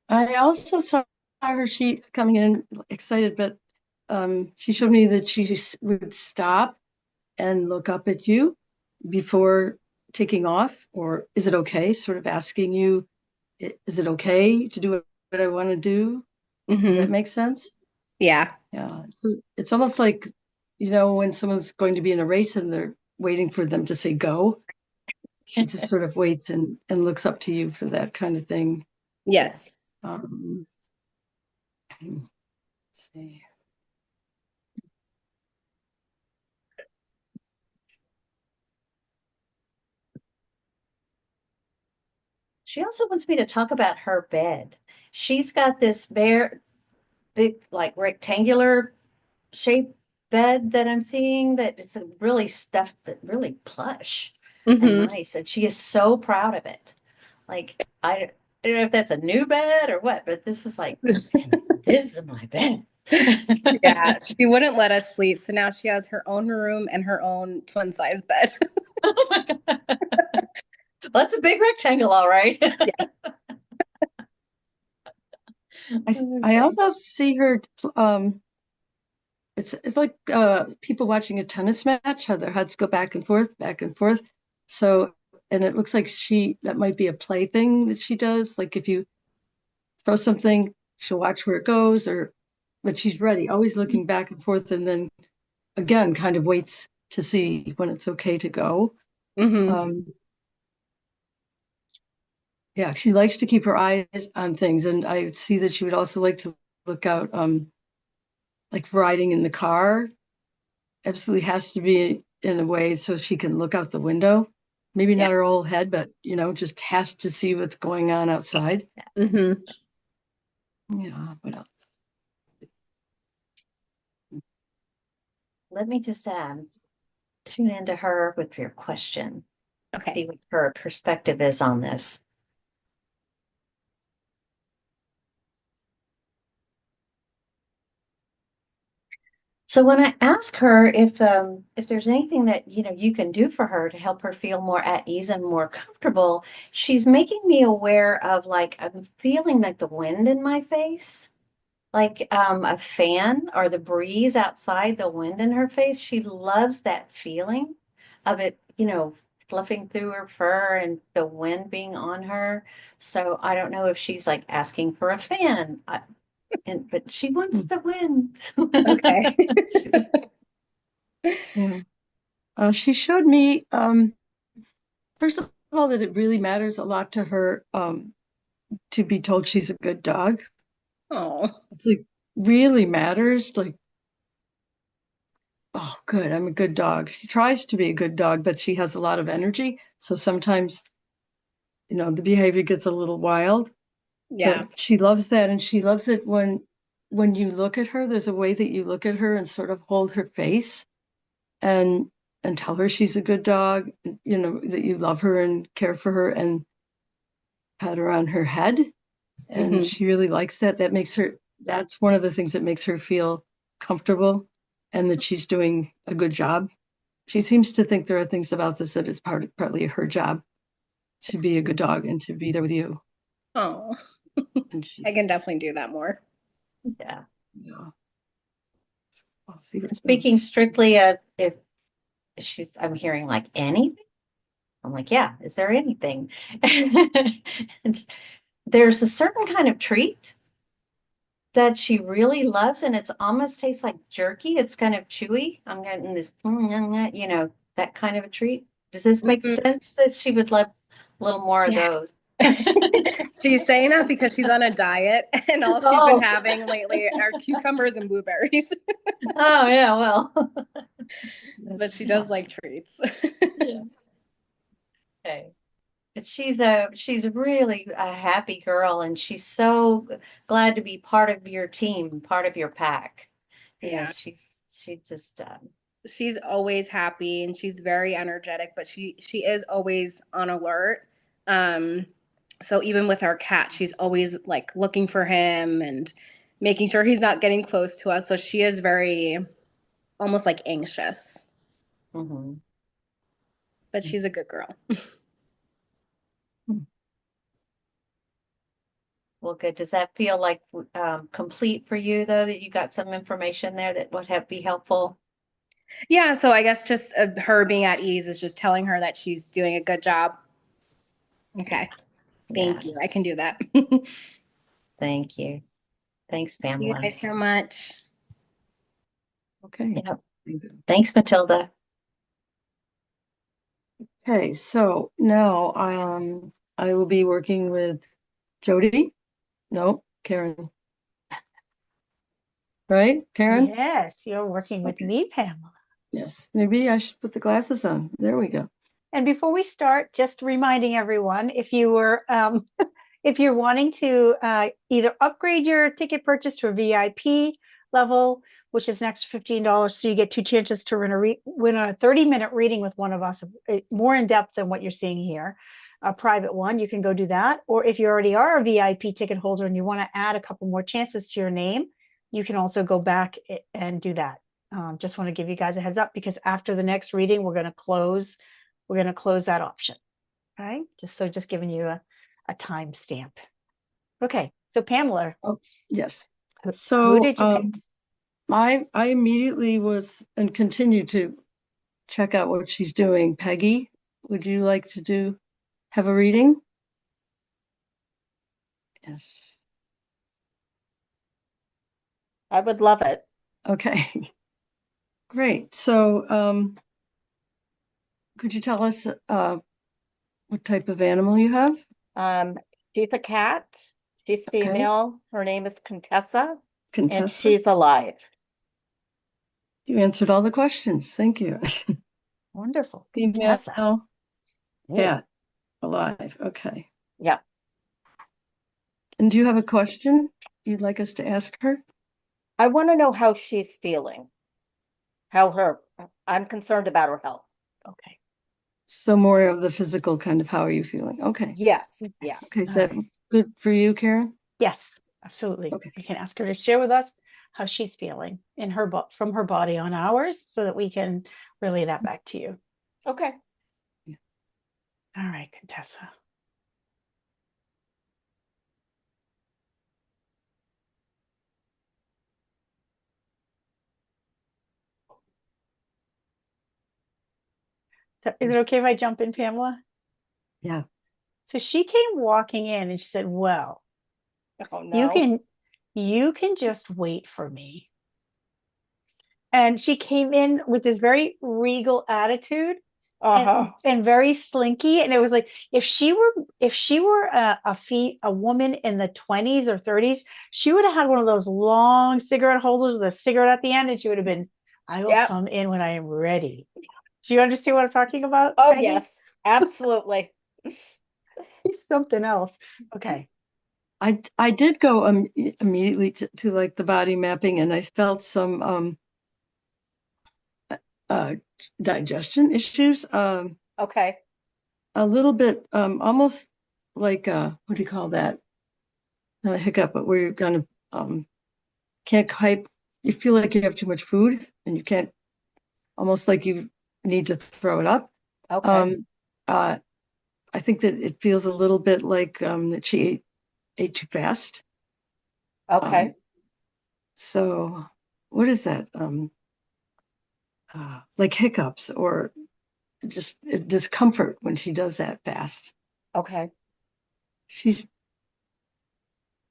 I also saw her sheet coming in excited, but she showed me that she would stop and look up at you before taking off, or is it okay? Sort of asking you, is it okay to do what I want to do? Does that Hmm. make sense? Yeah. Yeah. So it's almost like, when someone's going to be in a race and they're waiting for them to say go, she just sort of waits and looks up to you for that kind of thing. Yes. Let's see. She also wants me to talk about her bed. She's got this big, like rectangular shaped bed that I'm seeing that it's a really stuffed, that really plush and Hmm. nice. And she is so proud of it. Like, I don't know if that's a new bed or what, but this is like, this is my bed. Yeah, she wouldn't let us sleep, so now she has her own room and her own twin size bed. Oh my God. Well, that's a big rectangle, all right. I also see her, it's like people watching a tennis match, how their heads go back and forth, back and forth. So, and it looks like that might be a play thing that she does. Like if you throw something, she'll watch where it goes, but she's ready, always looking back and forth, and then again, kind of waits to see when it's okay to go. Hmm. Um, yeah, she likes to keep her eyes on things, and I see that she would also like to look out, like riding in the car. Absolutely has to be in a way so she can look out the window. Maybe Yeah. not her whole head, but just has to see what's going on outside. Hmm. Yeah, what else? Let me just tune into her with your question. See Okay. what her perspective is on this. So when I ask her if there's anything that you can do for her to help her feel more at ease and more comfortable, she's making me aware of like I'm feeling like the wind in my face, like a fan or the breeze outside, the wind in her face. She loves that feeling of it, fluffing through her fur and the wind being on her. So I don't know if she's like asking for a fan, but she wants Hmm. the wind. Okay. Yeah. She showed me, first of all, that it really matters a lot to her, to be told she's a good dog. Oh. It's like really matters. Like, oh, good, I'm a good dog. She tries to be a good dog, but she has a lot of energy. So sometimes, the behavior gets a little wild. Yeah. But she loves that, and she loves it when you look at her. There's a way that you look at her and sort of hold her face and tell her she's a good dog, that you love her and care for her and pat her on her head. And Hmm. she really likes that. That's one of the things that makes her feel comfortable and that she's doing a good job. She seems to think there are things about this that is partly her job to be a good dog and to be there with you. Oh. And she, I can definitely do that more. Yeah. yeah. I'll see what Speaking else. strictly of if I'm hearing like anything. I'm like, yeah, is there anything? And there's a certain kind of treat that she really loves, and it's almost tastes like jerky. It's kind of chewy. I'm getting this, that kind of a treat. Does this make Mhm. sense that she would love a little more of Yeah. those? She's saying that because she's on a diet and all she's been Oh. having lately are cucumbers and blueberries. Oh, yeah, well. But she does like treats. Yeah. Okay. But she's really a happy girl, and she's so glad to be part of your team, part of your pack. Yeah. She just She's always happy and she's very energetic, but she is always on alert. Um, so even with our cat, she's always like looking for him and making sure he's not getting close to us. So she is very almost like anxious, mhm. but she's a good girl. Well, good. Does that feel like complete for you though, that you got some information there that would be helpful? Yeah, so I guess just her being at ease is just telling her that she's doing a good job. Okay. Yeah. Thank you. I can do that. Thank you. Thanks, Thank you Pamela. guys so much. Okay. Yep. Thanks, Matilda. Okay, so now I will be working with Jody. No, Karen. Right, Karen? Yes, you're working with Okay. me, Pamela. Yes, maybe I should put the glasses on. There we go. And before we start, just reminding everyone, if you were if you're wanting to either upgrade your ticket purchase to a VIP level, which is an extra $15, so you get two chances to win a 30-minute reading with one of us, more in depth than what you're seeing here, a private one, you can go do that. Or if you already are a VIP ticket holder and you want to add a couple more chances to your name, you can also go back and do that. Just want to give you guys a heads up because after the next reading, we're going to close that option. Okay, just giving you a time stamp. Okay, so Pamela, Oh, yes. who So did you pick? I immediately was and continue to check out what she's doing. Peggy, would you like to have a reading? Yes. I would love it. Okay. Great. So could you tell us what type of animal you have? She's a cat. She's Okay. female. Her name is Contessa, and Contessa? she's alive. You answered all the questions. Thank you. Wonderful. Female Tessa. cat alive. Okay. Yeah. And do you have a question you'd like us to ask her? I want to know how she's feeling. I'm concerned about her health. Okay. So more of the physical kind of how are you feeling? Okay. Yes. Yeah. Okay. Is All that right. good for you, Karen? Yes, absolutely. Okay. You can ask her to share with us how she's feeling in from her body on ours so that we can relay that back to you. Okay. All right, Contessa. So is it okay if I jump in, Pamela? Yeah. So she came walking in and she said, well, Oh no. you can just wait for me. And she came in with this very regal attitude and very slinky. And it was like if she were a woman in the 20s or 30s, she would have had one of those long cigarette holders with a cigarette at the end, and she would have been, I will Yep. come in when I am ready. Do you understand what I'm talking about? Oh Peggy? yes, absolutely. She's something else. Okay. I did go immediately to like the body mapping, and I felt some uh digestion issues. Okay. A little bit almost like what do you call that? Not a hiccup, but where you're gonna can't quite, you feel like you have too much food and you can't, almost like you need to throw it up. Okay. I think that it feels a little bit like that she ate ate too fast. Okay. So what is that? Like hiccups or just discomfort when she does that fast. Okay.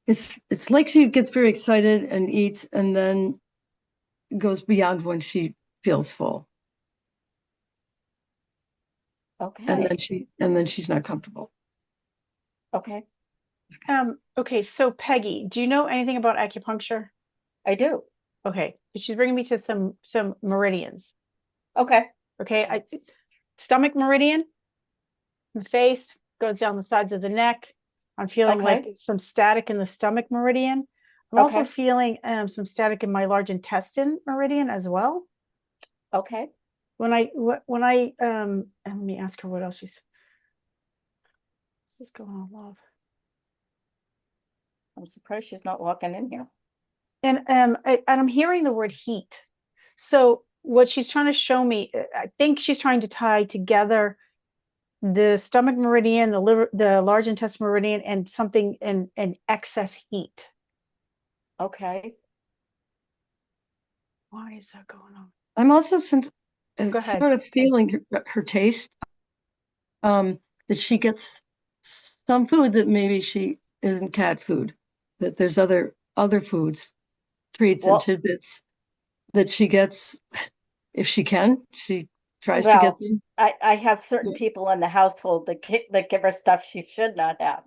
It's like she gets very excited and eats and then goes beyond when she feels full. Okay. And then she's not comfortable. Okay. Okay, so Peggy, do you know anything about acupuncture? I do. Okay, she's bringing me to some meridians. Okay. Okay, stomach meridian, the face goes down the sides of the neck. I'm feeling Okay. like some static in the stomach meridian. I'm also Okay. feeling some static in my large intestine meridian as well. Okay. And let me ask her what else she's. What's going on, love? I'm surprised she's not walking in here. And I'm hearing the word heat. So what she's trying to show me, I think she's trying to tie together the stomach meridian, the liver, the large intestine meridian, and something and excess heat. Okay. Why is that going on? I'm also Go ahead. sort of feeling her taste, that she gets some food that maybe she isn't cat food, that there's other foods, treats and Well, tidbits that she gets if she can. She tries to get well, them. I have certain Yeah. people in the household that give her stuff she should not have.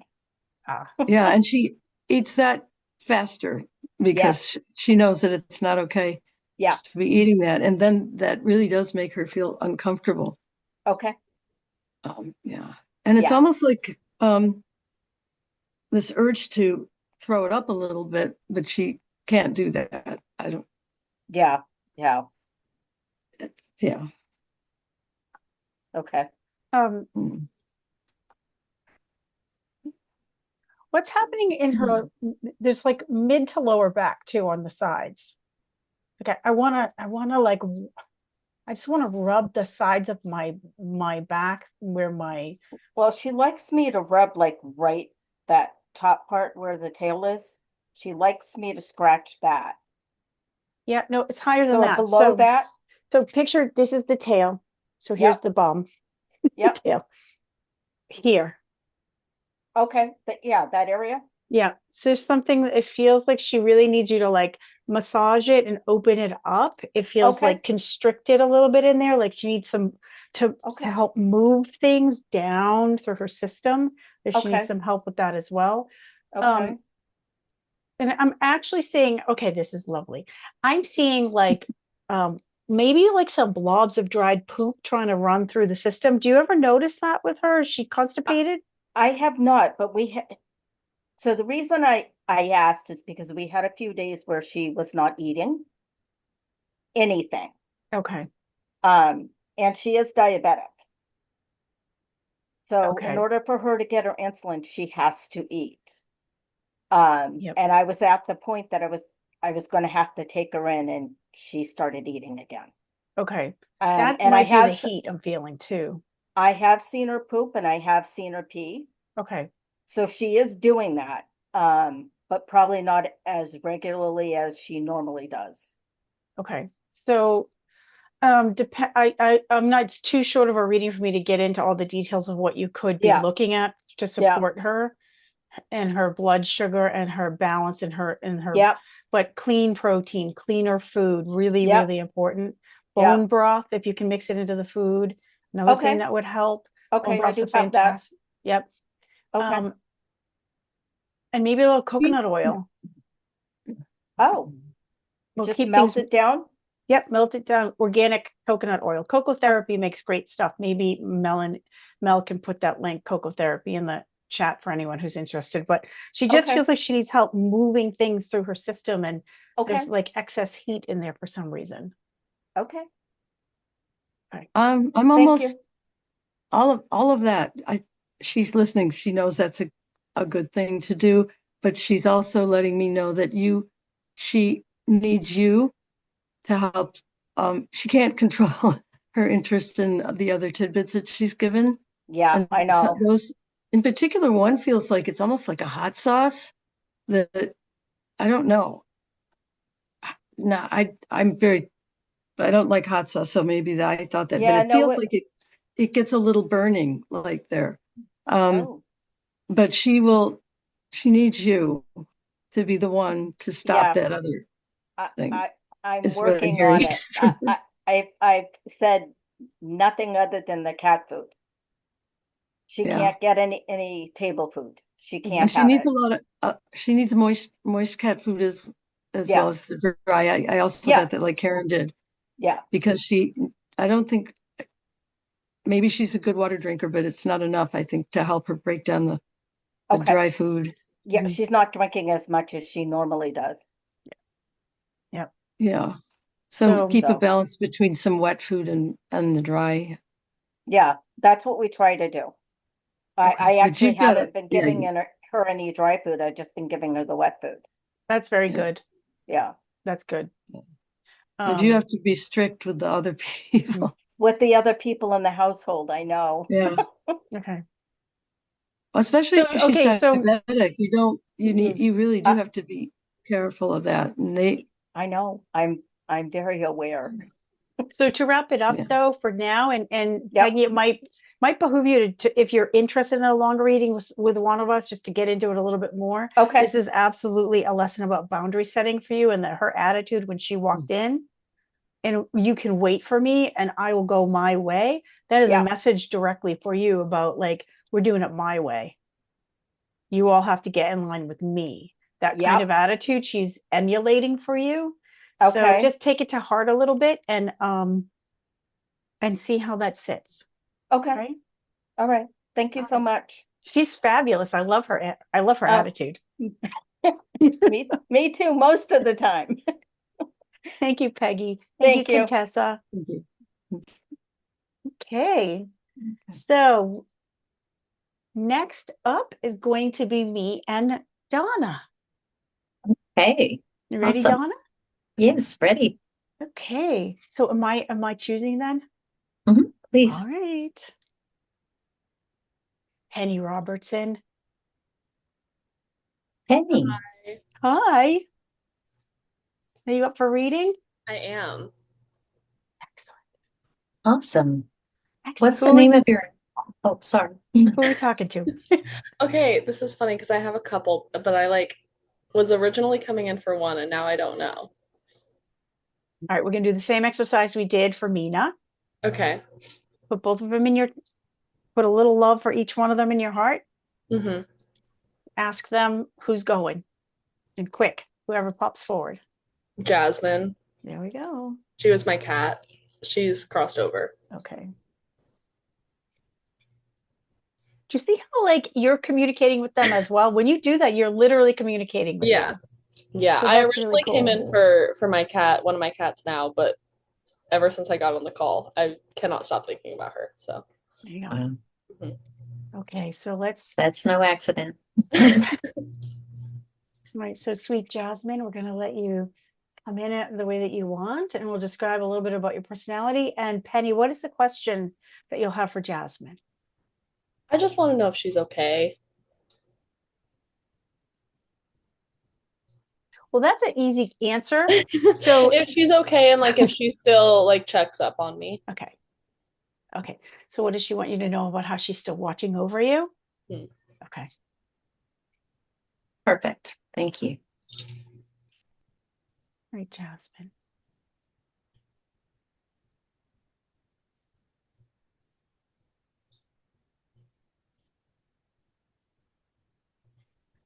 Yeah, and she eats that faster because Yes. she knows that it's not okay Yeah. to be eating that, and then that really does make her feel uncomfortable. Okay. Yeah, and it's Yeah. almost like this urge to throw it up a little bit, but she can't do that. I don't. Yeah. Yeah. Yeah. Okay. Mm. What's happening in her? There's like mid to lower back too on the sides. Okay, I just want to rub the sides of my back where my. Well, she likes me to rub like right that top part where the tail is. She likes me to scratch that. Yeah, no, it's higher than So that. below that, So picture this is the tail. So here's Yep. the bum. Yep. Tail. Here. Okay. Yeah, that area. Yeah. So there's something that it feels like she really needs you to like massage it and open it up. It feels Okay. like constricted a little bit in there. Like she needs some to Okay. help move things down through her system. That she needs Okay. some help with that as well. Okay. And I'm actually seeing, okay, this is lovely. I'm seeing like maybe like some blobs of dried poop trying to run through the system. Do you ever notice that with her? Is she constipated? I have not, but so the reason I asked is because we had a few days where she was not eating anything. Okay. And she is diabetic. So in Okay. order for her to get her insulin, she has to eat. Yep. And I was at the point that I was going to have to take her in, and she started eating again. Okay. That And might be the heat I'm feeling too. I have seen her poop and I have seen her pee. Okay. So she is doing that, but probably not as regularly as she normally does. Okay. So I'm not, it's too short of a reading for me to get into all the details of what you could be Yeah. looking at to support her and her blood sugar and her balance and her Yep. but clean protein, cleaner food, really, Yep. really important. Yep. Bone broth, if you can mix it into the food, another Okay. thing that would help. Bone Okay, I broth's do a have that. fantastic. Yep. Okay. And maybe a little coconut oil. Oh, We'll just keep melt things. it down. Yep, melt it down. Organic coconut oil. Cocoa therapy makes great stuff. Maybe Mel can put that link, cocoa therapy, in the chat for anyone who's interested. But she just Okay. feels like she needs help moving things through her system, and Okay. there's like excess heat in there for some reason. Okay. I'm Thank almost you. all of that. She's listening. She knows that's a good thing to do, but she's also letting me know that she needs you to help. She can't control her interest in the other tidbits that she's given. Yeah, And I know. in particular, one feels like it's almost like a hot sauce that I don't know. No, I don't like hot sauce, so maybe that I thought that, but Yeah, it no, feels like it gets a little burning like there. oh, But she needs you to be the one to stop yeah. that other I, thing, I, I'm is what I'm working hearing on it. from you. I've said nothing other than the cat food. She Yeah. can't get any table food. She And can't she have needs it. a lot of she needs moist cat food as well Yeah, as the dry. I also yeah, got that like Karen did yeah. because I don't think maybe she's a good water drinker, but it's not enough, I think, to help her break down the Okay. dry food. Yeah, Mhm. she's not drinking as much as she normally does. Yep. Yeah. So So, keep a So, balance between some wet food and the dry. yeah, that's what we try to do. Okay. I But actually you've got haven't been yeah, giving her any dry food. I've just been giving her the wet food. that's very yeah. good. Yeah. That's good. But you Um, have to be strict with the other people. With the other people in the household, I know. Yeah. okay. Especially So, if she's okay, so diabetic, Mhm. you really do I, have to be careful of that. And I know. I'm very aware. So to wrap it up yeah. though, for now, and Yep. Peggy, it might behoove you if you're interested in a longer reading with one of us, just to get into it a little bit more. Okay. This is absolutely a lesson about boundary setting for you, and that her attitude when she walked in, and you can wait for me and I will go my way. That is a Yeah. message directly for you about like, we're doing it my way. You all have to get in line with me. That kind of Yep. attitude she's emulating for you. So Okay. just take it to heart a little bit and see how that sits. Okay. Okay. All right. Thank you All so right. much. She's fabulous. I love her. I love her Uh, attitude. me too, most of the time. Thank you, Peggy. Thank you, Thank you. Contessa. Thank you. Okay. So next up is going to be me and Donna. Hey, You ready, awesome. Donna? Yes, ready. Okay. So am I choosing then? Please. All right. Penny Robertson. Penny. Hi. Are you up for reading? I am. Excellent. Awesome. Excellent. What's the name of your, oh, sorry. Who are we talking to? Okay, this is funny because I have a couple, but I was originally coming in for one and now I don't know. All right, we're going to do the same exercise we did for Mina. Okay. Put both of them put a little love for each one of them in your heart. Mm-hmm. Ask them who's going. And quick, whoever pops forward. Jasmine. There we go. She was my cat. She's crossed over. Okay. Do you see how like you're communicating with them as well? When you do that, you're literally communicating with Yeah. them. Yeah. So I that's really originally came cool. in for my cat, one of my cats now, but ever since I got on the call, I cannot stop thinking about her. So There you go. Wow. Okay, so let's That's no accident. right. So sweet Jasmine, we're gonna let you come in it the way that you want, and we'll describe a little bit about your personality. And Penny, what is the question that you'll have for Jasmine? I just want to know if she's okay. Well, that's an easy answer. So if she's okay and if she still checks up on me. okay. Okay. So what does she want you to know about how she's still watching over you? Okay. Perfect. Thank you. All right, Jasmine.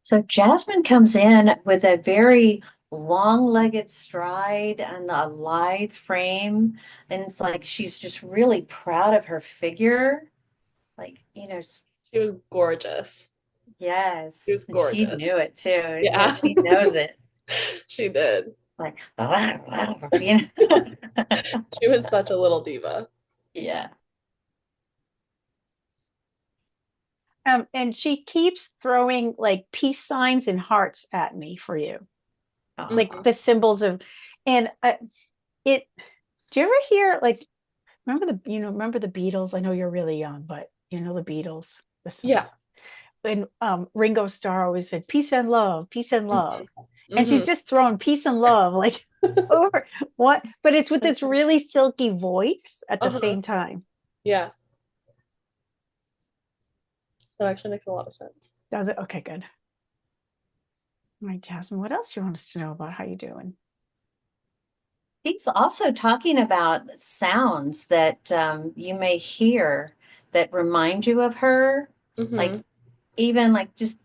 So Jasmine comes in with a very long-legged stride and a lithe frame. And it's like she's just really proud of her figure. She was gorgeous. Yes. She was And she gorgeous. knew it too. Yeah. She knows it. She did. Like, you know? She was such a little diva. Yeah. And she keeps throwing like peace signs and hearts at me for you, like the symbols of, and do you ever hear remember the Beatles? I know you're really young, but you know the Beatles. Yeah. and Ringo Starr always said peace and love, peace and love. And she's Mhm. just throwing peace and love like over what, but it's with this really silky voice at the Uh-huh. same time. Yeah. That actually makes a lot of sense. Does it? Okay, good. All right, Jasmine, what else do you want us to know about how you doing? He's also talking about sounds that you may hear that remind you of her, like Mhm. even like just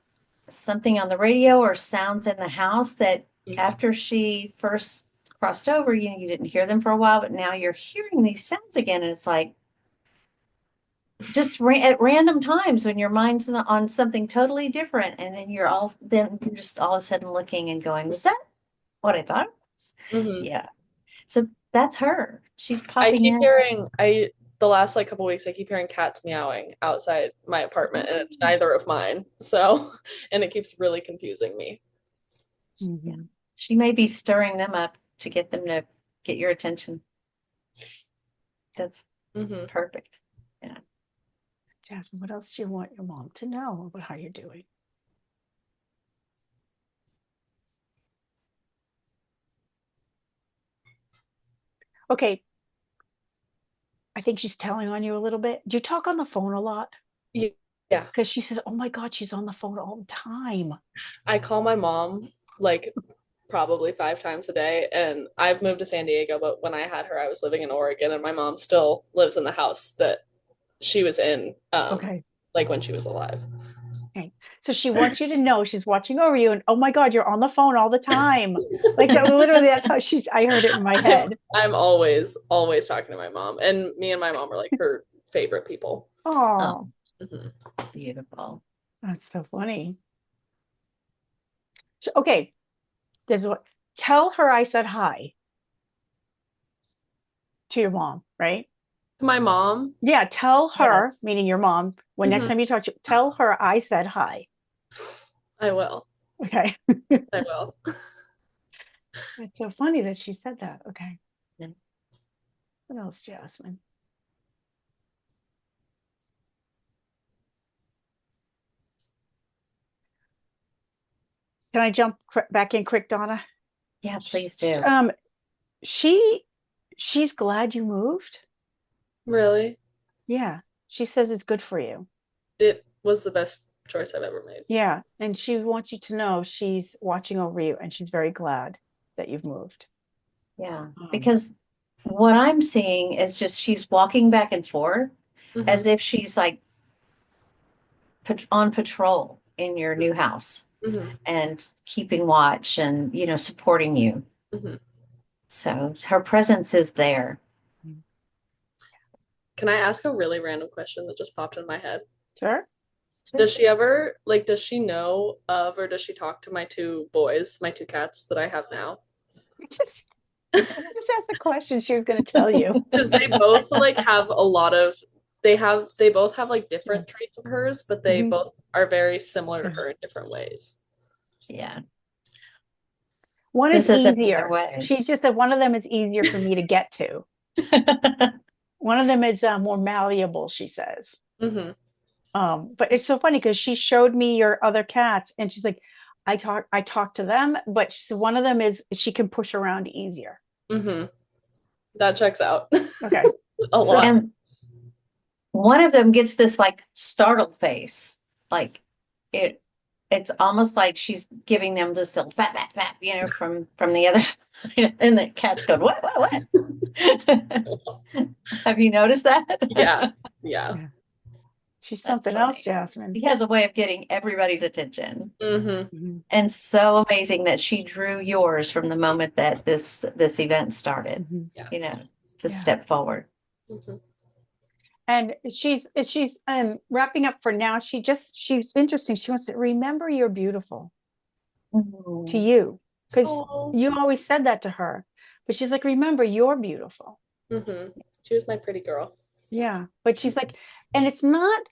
something on the radio or sounds in the house that after she first crossed over, you didn't hear them for a while, but now you're hearing these sounds again, and it's like just at random times when your mind's on something totally different, and then you're just all of a sudden looking and going, "Was that what I thought it was?" Mhm. Yeah. So that's her. She's I popping keep in. hearing the last like couple weeks I keep hearing cats meowing outside my apartment and it's neither of mine. So and it keeps really confusing me. Yeah. She may be stirring them up to get them to get your attention. That's perfect. Yeah. Jasmine, what else do you want your mom to know about how you're doing? Okay. I think she's telling on you a little bit. Do you talk on the phone a lot? Yeah. Because she says, oh my God, she's on the phone all the time. I call my mom like probably 5 times a day, and I've moved to San Diego, but when I had her, I was living in Oregon, and my mom still lives in the house that she was in, Okay. like when she was alive. Okay. So she wants you to know she's watching over you, and oh my God, you're on the phone all the time. Like literally, that's how I heard it in my head. I'm always talking to my mom, and me and my mom are like her favorite people. Oh, beautiful. That's so funny. So, okay. Tell her I said hi to your mom, right? My mom? Yeah, tell her, Yes. meaning your mom, when next time you talk to, tell her I said hi. I will. Okay. I will. It's so funny that she said that. Okay. Yeah. What else, Jasmine? Can I jump back in quick, Donna? Yeah, please do. She's glad you moved. Really? Yeah. She says it's good for you. It was the best choice I've ever made. Yeah. And she wants you to know she's watching over you and she's very glad that you've moved. Yeah. Because what I'm seeing is just she's walking back and forth as if she's like on patrol in your new house and keeping watch and, supporting you. So her presence is there. Can I ask a really random question that just popped in my head? Sure. Does she ever, does she know of or does she talk to my two boys, my two cats that I have now? Just ask the question she was going to tell you. Because they both have a lot of, they both have different traits of hers, but they both are very similar to her in different ways. Yeah. One is This isn't easier. their way. She just said one of them is easier for me to get to. One of them is more malleable, she says. But it's so funny because she showed me your other cats and she's like, I talk to them, but she said one of them is she can push around easier. That checks out. Okay. A lot. And one of them gets this startled face. It's almost like she's giving them this little fat, from the other side. And the cat's going, what? Have you noticed that? Yeah. She's That's something funny. else, Jasmine. She has a way of getting everybody's attention. And so amazing that she drew yours from the moment that this event started, to step forward. And she's wrapping up for now. She's interesting. She wants to remember you're beautiful to you. Because you always said that to her. But she's like, remember, you're beautiful. She was my pretty girl. Yeah. But she's like, and it's not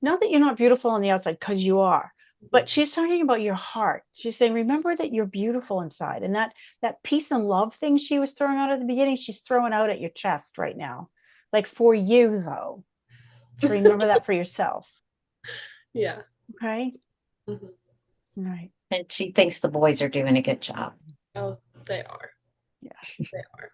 that you're not beautiful on the outside, because you are. But she's talking about your heart. She's saying, remember that you're beautiful inside. And that peace and love thing she was throwing out at the beginning, she's throwing out at your chest right now. Like for you, though. So remember that for yourself. Yeah. Okay, Mhm. all right. And she thinks the boys are doing a good job. Oh, they are. Yeah. They are.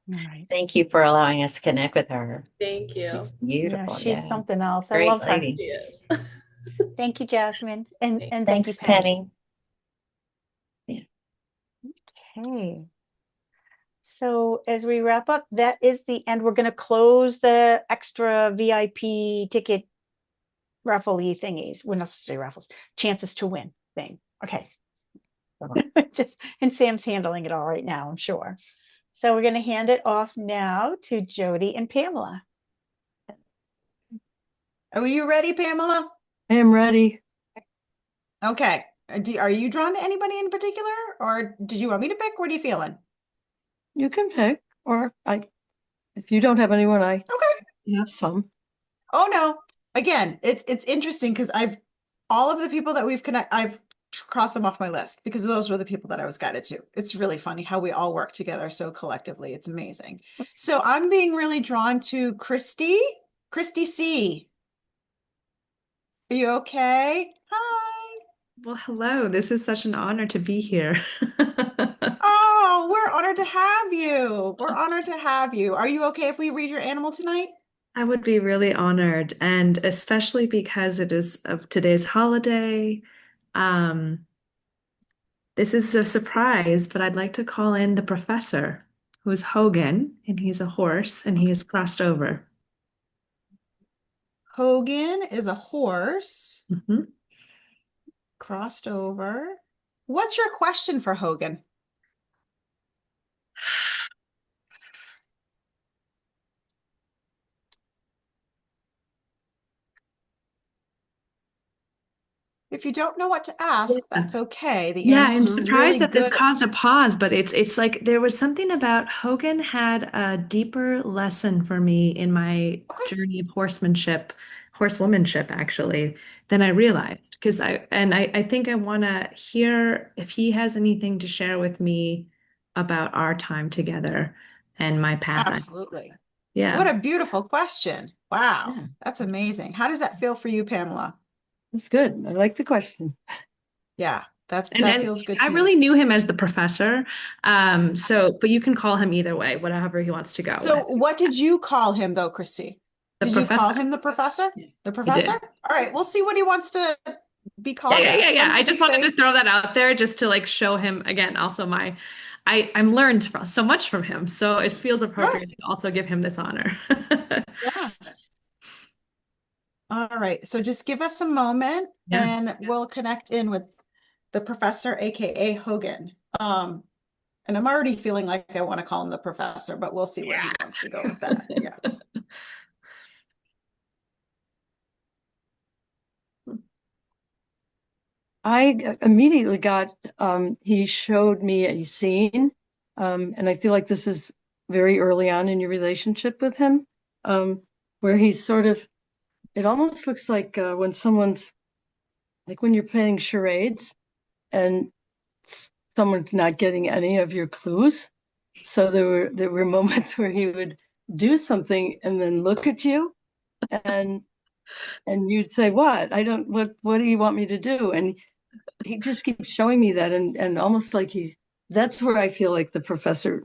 All right. Thank you for allowing us to connect with her. Thank you. She's Yeah, beautiful. she's Yeah. something else. I Great love her. lady. She is. Thank you, Jasmine. And thank you, Thanks, Penny. Penny. Okay. So as we wrap up, that is the end. We're going to close the extra VIP ticket raffle-y thingies. We're not supposed to say raffles, chances to win thing. Okay. Just, and Sam's handling it all right now, I'm sure. So we're going to hand it off now to Jody and Pamela. Are you ready, Pamela? I am ready. Okay. Are you drawn to anybody in particular, or did you want me to pick? What are you feeling? You can pick, or if you don't have anyone, I Okay. have some. Oh no. Again, it's interesting because all of the people that I've crossed them off my list because those were the people that I was guided to. It's really funny how we all work together so collectively. It's amazing. So I'm being really drawn to Christy C. Are you okay? Hi. Well, hello. This is such an honor to be here. Oh, we're honored to have you. We're honored to have you. Are you okay if we read your animal tonight? I would be really honored, and especially because it is of today's holiday. Um, this is a surprise, but I'd like to call in the professor, who's Hogan, and he's a horse, and he is crossed over. Hogan is a horse Mhm. crossed over. What's your question for Hogan? If you don't know what to ask, Yeah. that's okay. The Yeah, animals I'm are really surprised that this good. caused a pause, but it's like there was something about Hogan had a deeper lesson for me in my Okay, journey of horsewomanship actually, than I realized. Because I think I want to hear if he has anything to share with me about our time together and my path. absolutely. What Yeah. a beautiful question. Wow, Yeah. that's amazing. How does that feel for you, Pamela? It's good. I like the question. Yeah, And that and feels good I to me. really knew him as the professor. But you can call him either way, whatever he wants to go So with. what did you call him though, Christy? The Did you call professor. him the professor? Yeah. The I professor? did. All right, we'll see what he wants to be Yeah, called yeah, yeah, as. yeah. Some I people just wanted say, to throw that out there just to like show him again, also I'm learned so much from him. So it feels good. appropriate to also give him this honor. Yeah. All right, so just give us a moment Yeah. and we'll connect in with the professor, aka Hogan. And I'm already feeling like I want to call him the professor, but we'll see where he wants to go with that. Yeah. I immediately got, he showed me a scene, and I feel like this is very early on in your relationship with him, where he's sort of, it almost looks like when someone's, like when you're playing charades and someone's not getting any of your clues. So there were moments where he would do something and then look at you and you'd say, what? What do you want me to do? And he just keeps showing me that and almost like that's where I feel like the professor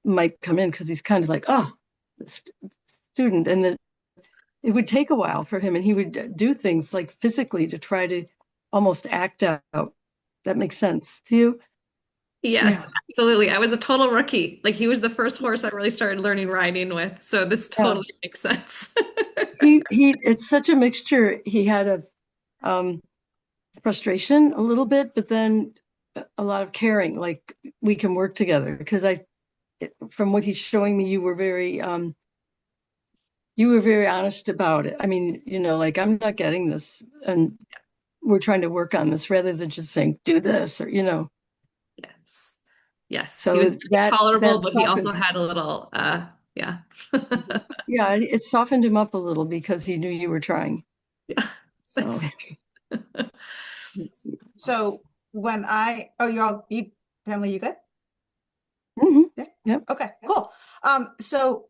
might come in because he's kind of like, oh, the student. And that it would take a while for him and he would do things like physically to try to almost act out. That makes sense to you? Yes, Yeah. absolutely. I was a total rookie. Like he was the first horse I really started learning riding with. So this Yeah. totally makes sense. It's such a mixture. He had um frustration a little bit, but then a lot of caring, like we can work together. Because from what he's showing me, you were very honest about it. I mean, like I'm not getting this, and we're trying to work on this rather than just saying do this or. Yes. Yes. He So was very tolerable, that but he softened. also had a little yeah. Yeah, it softened him up a little because he knew you were trying. Yeah. So That's So Pamela, you good? mhm. Yeah. Yep. Okay, cool. So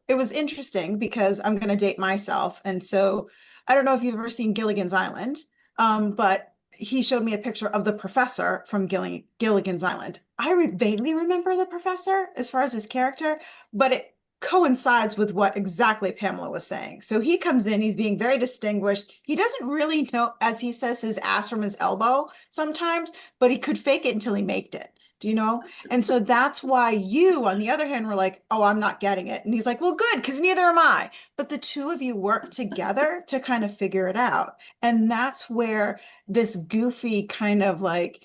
it was interesting because I'm going to date myself. And so I don't know if you've ever seen Gilligan's Island, but he showed me a picture of the professor from Gilligan's Island. Vaguely remember the professor as far as his character, but it coincides with what exactly Pamela was saying. So he comes in, he's being very distinguished. He doesn't really know, as he says, his ass from his elbow sometimes, but he could fake it until he maked it. Do you know? And so that's why you, on the other hand, were like, oh, I'm not getting it. And he's like, well, good, because neither am I. But the two of you work together to kind of figure it out. And that's where this goofy kind of like,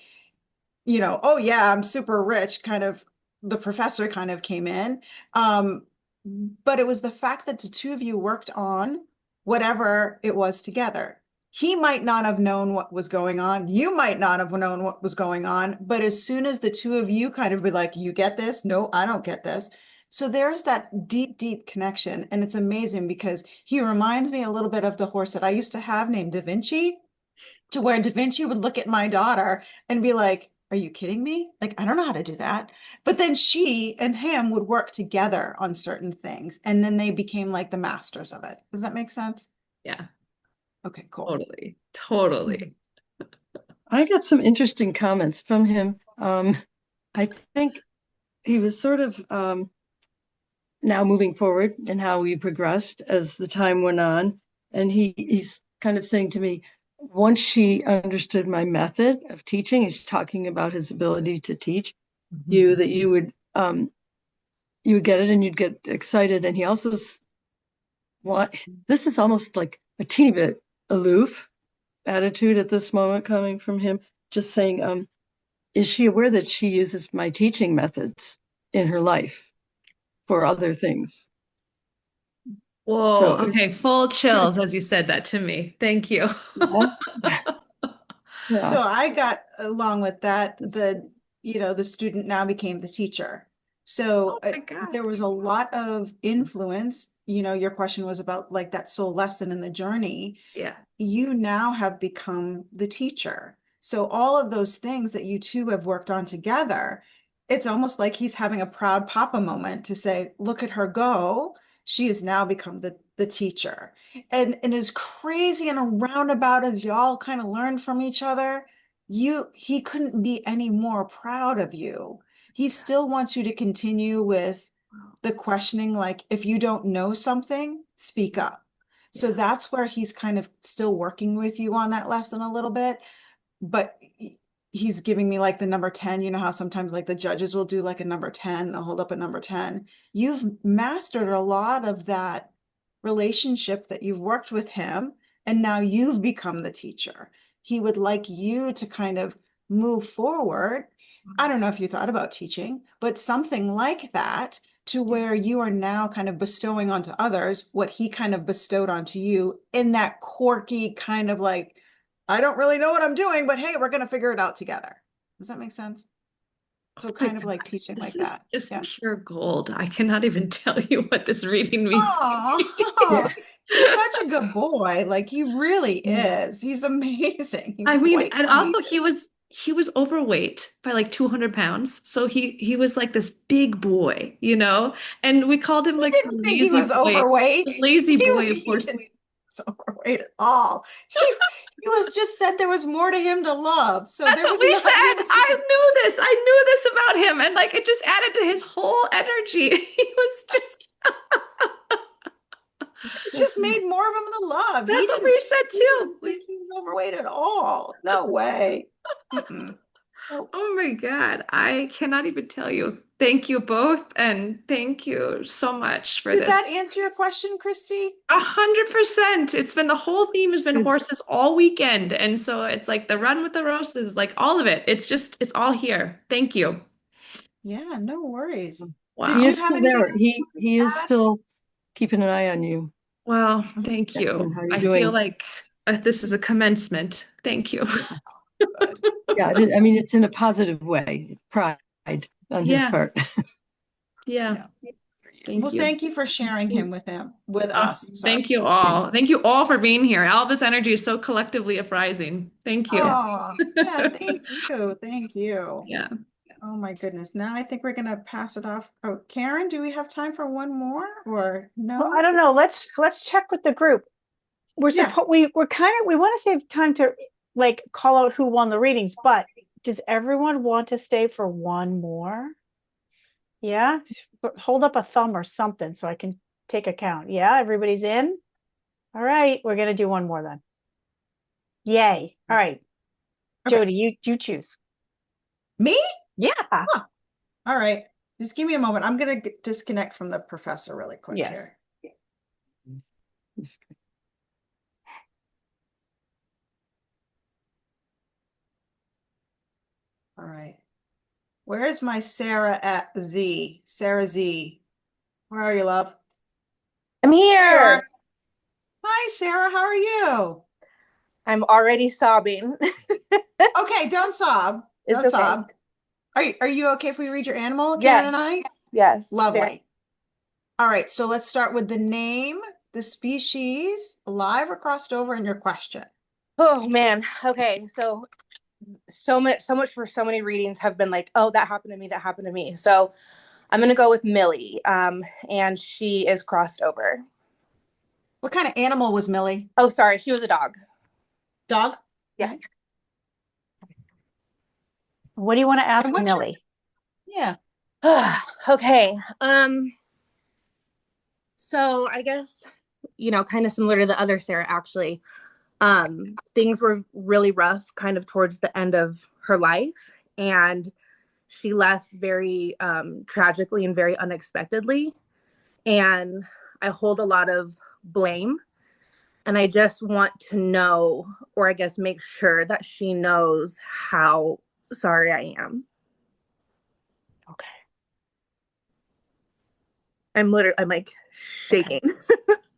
oh yeah, I'm super rich kind of the professor kind of came in. But it was the fact that the two of you worked on whatever it was together. He might not have known what was going on. You might not have known what was going on. But as soon as the two of you kind of be like, you get this? No, I don't get this. So there's that deep, deep connection. And it's amazing because he reminds me a little bit of the horse that I used to have named Da Vinci, to where Da Vinci would look at my daughter and be like, are you kidding me? Like, I don't know how to do that. But then she and him would work together on certain things. And then they became like the masters of it. Does that make sense? Yeah, Okay, cool. totally. Totally. I got some interesting comments from him. I think he was sort of now moving forward in how we progressed as the time went on. And he's kind of saying to me, once she understood my method of teaching, he's talking about his ability to teach you, that you would get it and you'd get excited. And he also this is almost like a teeny bit aloof attitude at this moment coming from him, just saying, is she aware that she uses my teaching methods in her life for other things? Whoa, So okay, full chills as you said that to me. Thank you. yeah. So I got along with that. The student now became the teacher. So Oh my God. there was a lot of influence. Your question was about like that soul lesson in the journey. Yeah. You now have become the teacher. So all of those things that you two have worked on together, it's almost like he's having a proud papa moment to say, look at her go. She has now become the teacher. And as crazy and a roundabout as y'all kind of learned from each other, he couldn't be any more proud of you. He still wants you to continue with the questioning, like if you don't know something, speak up. So that's where he's kind of still working with you on that lesson a little bit, but he's giving me like the number 10. You know how sometimes like the judges will do like a number 10, they'll hold up a number 10. You've mastered a lot of that relationship that you've worked with him, and now you've become the teacher. He would like you to kind of move forward. I don't know if you thought about teaching, but something like that, to where you are now kind of bestowing onto others what he kind of bestowed onto you in that quirky kind of like, I don't really know what I'm doing, but hey, we're going to figure it out together. Does that make sense? So kind of like teaching like that. This Yeah. is pure gold. I cannot even tell you what this reading means. Oh, he's such a good boy. Like he really is. He's amazing. He's I mean, quite and funny also too. he was overweight by like 200 pounds. So he was like this big boy, and we called him I like the didn't think he was overweight. the lazy boy, of He course. didn't was overweight at all. He was just said there was more to him to love. So That's there what was we not, said. he was I knew this about him. And like it just added to his whole energy. He was just just made more of him the love. He That's what didn't we said too. think he was overweight at all. No way. Nope. Oh my God. I cannot even tell you. Thank you both. And thank you so much for Did this. that answer your question, Christy? 100%. It's been the whole theme has been horses all weekend. And so it's like the run with the roses, like all of it. It's all here. Thank you. Yeah, no worries. Wow. Did He you is have still anything there. else you wanted He to is add? still keeping an eye on you. Well, thank you. And how you're I doing. feel like this is a commencement. Thank you. Good. Yeah, I mean, it's in a positive way. Pride on his Yeah. part. Yeah. Thank Well, you. thank you for sharing him with us. Sorry. Thank you all. Thank you all for being here. All this energy is so collectively uprising. Thank you. Oh, yeah, thank you. Thank you. Yeah. Oh my goodness. Now I think we're gonna pass it off. Oh, Karen, do we have time for one more or no? Well, I don't know. Let's check with the group. Yeah. we're kind of, we want to save time to like call out who won the readings, but does everyone want to stay for one more? Yeah, hold up a thumb or something so I can take a count. Yeah, everybody's in. All right, we're gonna do one more then. Yay. All right, Okay. Jody, you choose. Me? Yeah. Huh. All right. Just give me a moment. I'm gonna disconnect from the professor really quick Yes. here. All right. Where is my Sarah at Z? Sarah Z. Where are you, love? I'm There you here. are. Hi, Sarah. How are you? I'm already sobbing. Okay, don't sob. It's Don't okay. sob. Are you okay if we read your animal, Karen Yes. and I? Yes. Lovely. All right, so let's start with the name, the species, alive or crossed over, and your question. Oh man. Okay. So much for so many readings have been like, oh, that happened to me, that happened to me. So I'm gonna go with Millie. And she is crossed over. What kind of animal was Millie? Oh, sorry, she was a dog. Dog? Yes. What do you want to ask And what's your, Millie? yeah. Okay. So I guess, kind of similar to the other Sarah, actually. Things were really rough kind of towards the end of her life. And she left very tragically and very unexpectedly. And I hold a lot of blame. And I just want to know, or I guess make sure that she knows how sorry I am. Okay. I'm like shaking.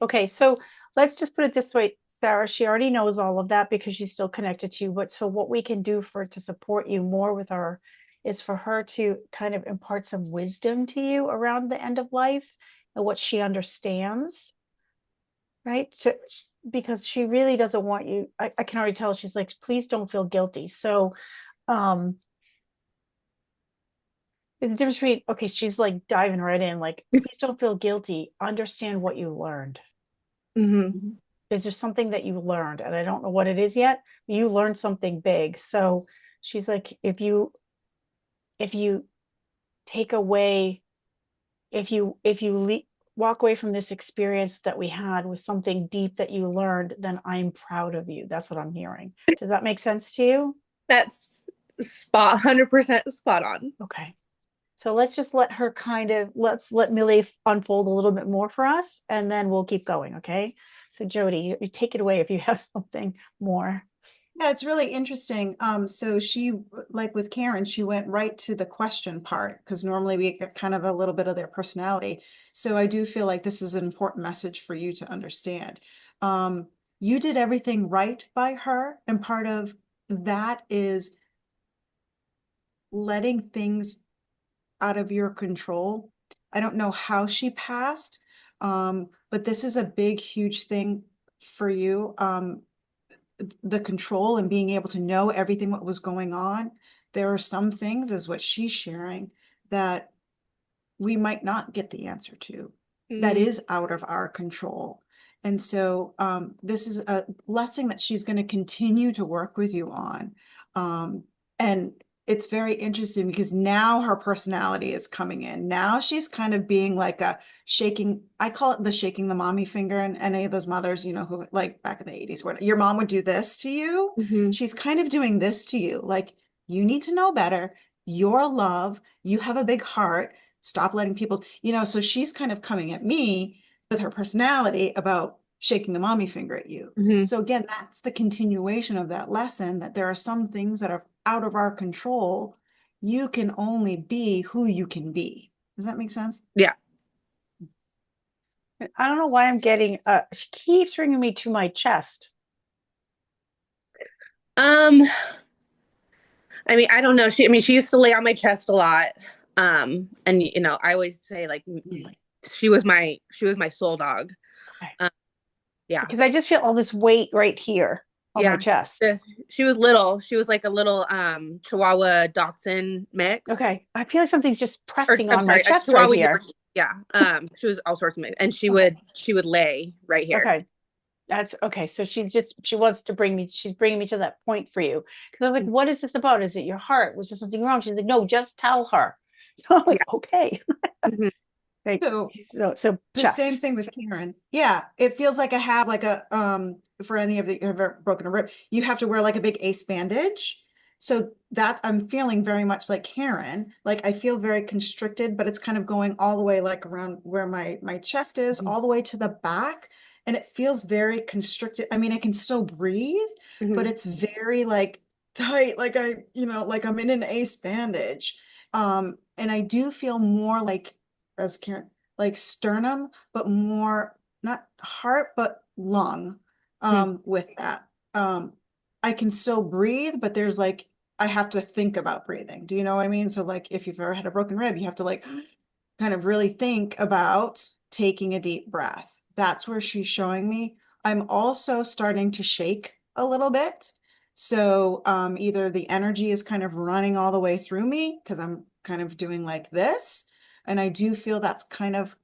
Okay, so let's just put it this way, Sarah, she already knows all of that because she's still connected to you. But so what we can do for to support you more with her is for her to kind of impart some wisdom to you around the end of life and what she understands, right? Because she really doesn't want you, I can already tell she's like, please don't feel guilty. So there's a difference between, okay, she's like diving right in, like, please don't feel guilty. Understand what you learned. Mm-hmm. Is there something that you learned? And I don't know what it is yet, but you learned something big. So she's like, if you take away, if you walk away from this experience that we had with something deep that you learned, then I'm proud of you. That's what I'm hearing. Does that make sense to you? That's 100% spot on. Okay. So let's just let her let's let Millie unfold a little bit more for us, and then we'll keep going. Okay. So Jody, you take it away if you have something more. Yeah, it's really interesting. So she, like with Karen, she went right to the question part because normally we get kind of a little bit of their personality. So I do feel like this is an important message for you to understand. You did everything right by her, and part of that is letting things out of your control. I don't know how she passed, but this is a big, huge thing for you. The control and being able to know everything what was going on. There are some things, as what she's sharing, that we might not get the answer to. That is out of our control. And so this is a lesson that she's going to continue to work with you on. And it's very interesting because now her personality is coming in. Now she's kind of being like a shaking, I call it the shaking the mommy finger. And any of those mothers, who like back in the 80s, where your mom would do this to you. Mm-hmm. She's kind of doing this to you. Like, you need to know better. You're love. You have a big heart. Stop letting people, so she's kind of coming at me with her personality about shaking the mommy finger at you. Mm-hmm. So again, that's the continuation of that lesson, that there are some things that are out of our control. You can only be who you can be. Does that make sense? Yeah. I don't know why I'm getting she keeps bringing me to my chest. I mean, I don't know. She used to lay on my chest a lot. And I always say like she was my soul dog. Okay. Yeah. Because I just feel all this weight right here on my chest. She was little. She was like a little Chihuahua Dachshund mix. Okay. I feel like something's just pressing on my sorry, chest Chihuahua right here. Yorkie. Yeah. She was all sorts of mix. And she would lay right here. Okay. That's okay. So she wants to she's bringing me to that point for you. Because I'm like, what is this about? Is it your heart? Was there something wrong? She's like, no, just tell her. So I'm like, okay. Mhm. Like, So so the same chest. thing with Karen. Yeah, it feels like I have like a for any of the who have ever broken a rib, you have to wear like a big ace bandage. So that I'm feeling very much like Karen. Like I feel very constricted, but it's kind of going all the way like around where my chest is, all the way to the back. And it feels very constricted. I mean, I can still breathe, but Mhm. it's very like tight, like like I'm in an ace bandage. And I do feel more like as Karen, like sternum, but more not heart, but lung with that. I can still breathe, but there's like I have to think about breathing. Do you know what I mean? So like if you've ever had a broken rib, you have to like kind of really think about taking a deep breath. That's where she's showing me. I'm also starting to shake a little bit. So either the energy is kind of running all the way through me because I'm kind of doing like this. And I do feel that's kind of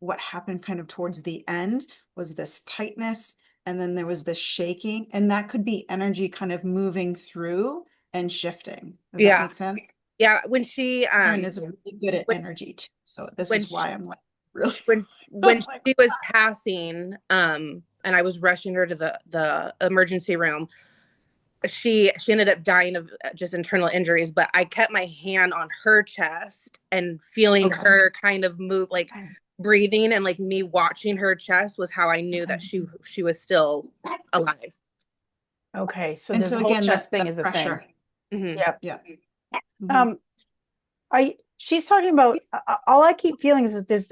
what happened kind of towards the end was this tightness. And then there was this shaking. And that could be energy kind of moving through and shifting. Does that Yeah. make sense? Yeah. When she Erin is really good at when energy too. So this when is she, why I'm like really when like, she was passing, and I was rushing her to the emergency room, she ended up dying of just internal injuries, but I kept my hand on her chest and feeling Okay. her kind of move, like Okay. breathing, and like me watching her chest was how I knew that she was still alive. Okay. So and this so whole again, chest thing the is a thing. pressure. Mhm. Yep. Yeah. Mhm. She's talking about all I keep feeling is that there's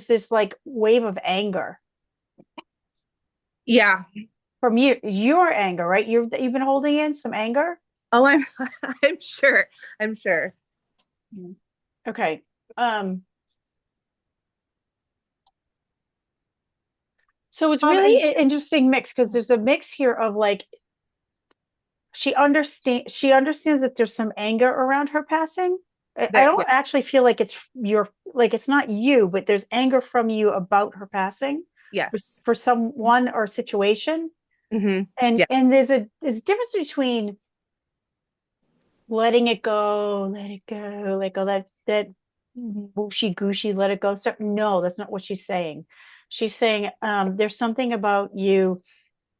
this like wave of anger Yeah. from your anger, right? You've been holding in some anger. Oh, I'm I'm sure. I'm sure. Okay. Um, so it's really And an interesting mix because there's a mix here of like she understands that there's some anger around her passing. I Yeah. don't actually feel like it's it's not you, but there's anger from you about her passing Yes. for someone or situation. Mm-hmm. And Yeah. there's a difference between letting it go, let it go, like all that wooshy gooshy, let it go stuff. No, that's not what she's saying. She's saying there's something about you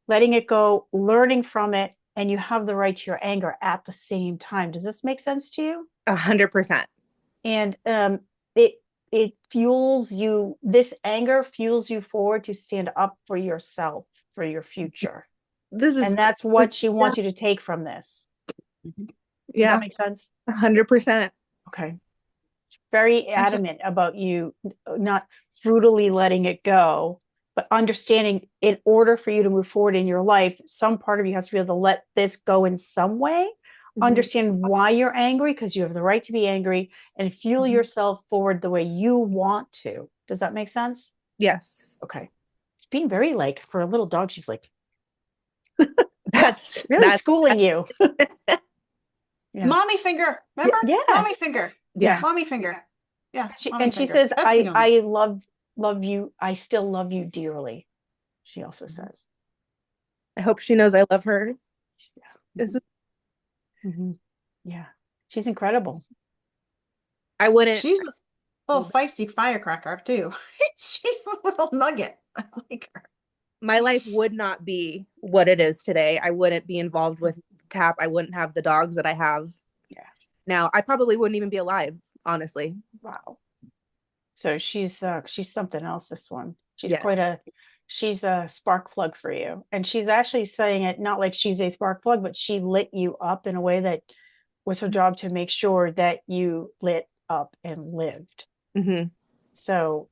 letting it go, learning from it, and you have the right to your anger at the same time. Does this make sense to you? 100%. And it it fuels you. This anger fuels you forward to stand up for yourself, for your future, This is and that's what she yeah. wants you to take from this. Does Yeah. that make sense? 100%. Okay. Very And so adamant about you not brutally letting it go, but understanding in order for you to move forward in your life, some part of you has to be able to let this go in some way, understand why you're angry, because you have the right to be angry, and fuel yourself forward the way you want to. Does that make sense? Yes. Okay. She's being very like, for a little dog, she's like That's really schooling you. Yeah. mommy finger, remember? Mommy Yes. finger. Yeah. Mommy finger. Yeah, mommy And she finger. says, That's the only. I love you. I still love you dearly. She also says. I hope she knows I love her. Yeah. Yeah. She's incredible. I wouldn't. She's a little feisty firecracker too. She's a little nugget. I like her. My life would not be what it is today. I wouldn't be involved with TAP. I wouldn't have the dogs that I have. Yeah. Now, I probably wouldn't even be alive, honestly. Wow. So she's something else, this one. Yeah. She's a spark plug for you. And she's actually saying it not like she's a spark plug, but she lit you up in a way that was her job to make sure that you lit up and lived. Mm-hmm. So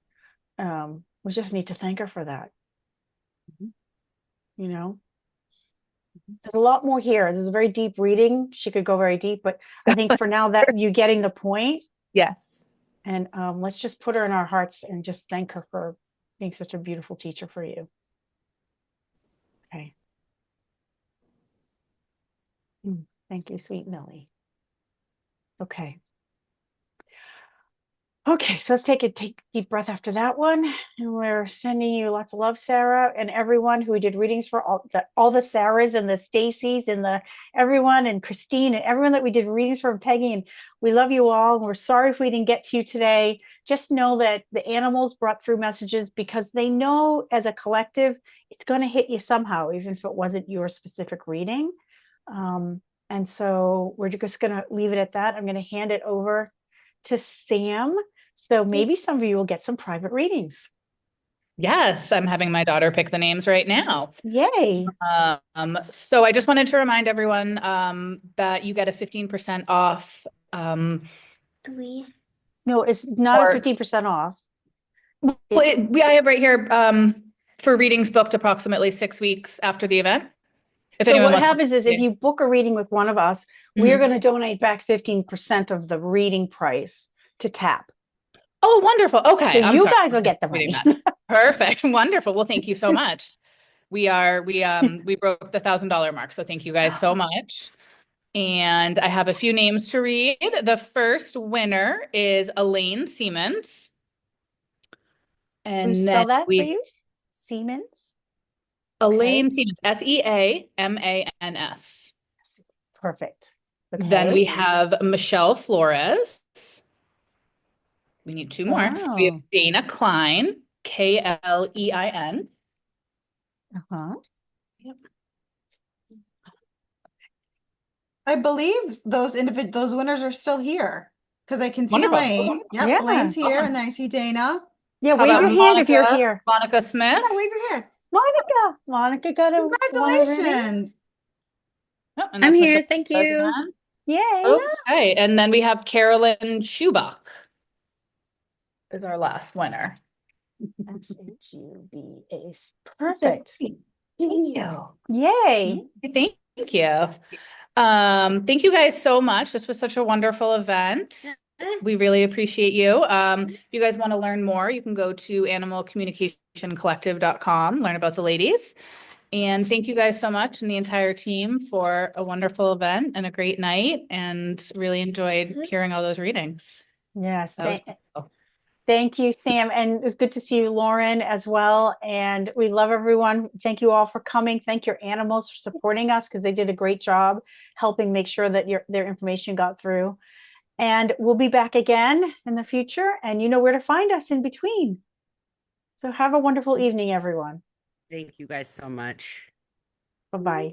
we just need to thank her for that. You know, there's a lot more here. This is a very deep reading. She could go very deep, but I think for now that you're getting the point. Yes. And let's just put her in our hearts and just thank her for being such a beautiful teacher for you. Okay. Thank you, sweet Millie. Okay. Okay, so let's take a deep breath after that one. And we're sending you lots of love, Sarah, and everyone who we did readings for, all the Sarahs and the Stacys and the everyone and Christine and everyone that we did readings for, and Peggy. And we love you all. And we're sorry if we didn't get to you today. Just know that the animals brought through messages because they know as a collective, it's going to hit you somehow, even if it wasn't your specific reading. And so we're just going to leave it at that. I'm going to hand it over to Sam. So maybe some of you will get some private readings. Yes, I'm having my daughter pick the names right now. Yay. So I just wanted to remind everyone that you get a 15% off. No, it's not a 15% off. Well, I have right here for readings booked approximately 6 weeks after the event. So what happens is if you book a reading with one of us, we're going to donate back 15% of the reading price to TAP. Oh, wonderful. Okay. So you guys will get the money. Perfect. Wonderful. Well, thank you so much. We broke the $1,000 mark. So thank you guys so much. And I have a few names to read. The first winner is Elaine Siemens. And spell that for you? Siemens? Elaine Siemens, Seamans. Perfect. Okay. Then we have Michelle Flores. We need 2 more. We have Dana Klein, Klein. Yep. I believe those winners are still here because I can see Wonderful. Elaine. Yep, Yeah. Elaine's here, and then I see Dana. Yeah, wave your hand if you're here. Monica Smith. Yeah, wave your hand. Monica got a congratulations. Oh, I'm here. Thank you. Yay. Okay, and then we have Carolyn Schubach is our last winner. SHUBA. Perfect. Thank you. Yay. Thank you. Thank you guys so much. This was such a wonderful event. We really appreciate you. If you guys want to learn more, you can go to animalcommunicationcollective.com, learn about the ladies. And thank you guys so much and the entire team for a wonderful event and a great night, and really enjoyed hearing all those readings. Yes. Thank you, Sam. And it was good to see you, Lauren, as well. And we love everyone. Thank you all for coming. Thank your animals for supporting us because they did a great job helping make sure that their information got through. And we'll be back again in the future. And you know where to find us in between. So have a wonderful evening, everyone. Thank you guys so much. Bye-bye.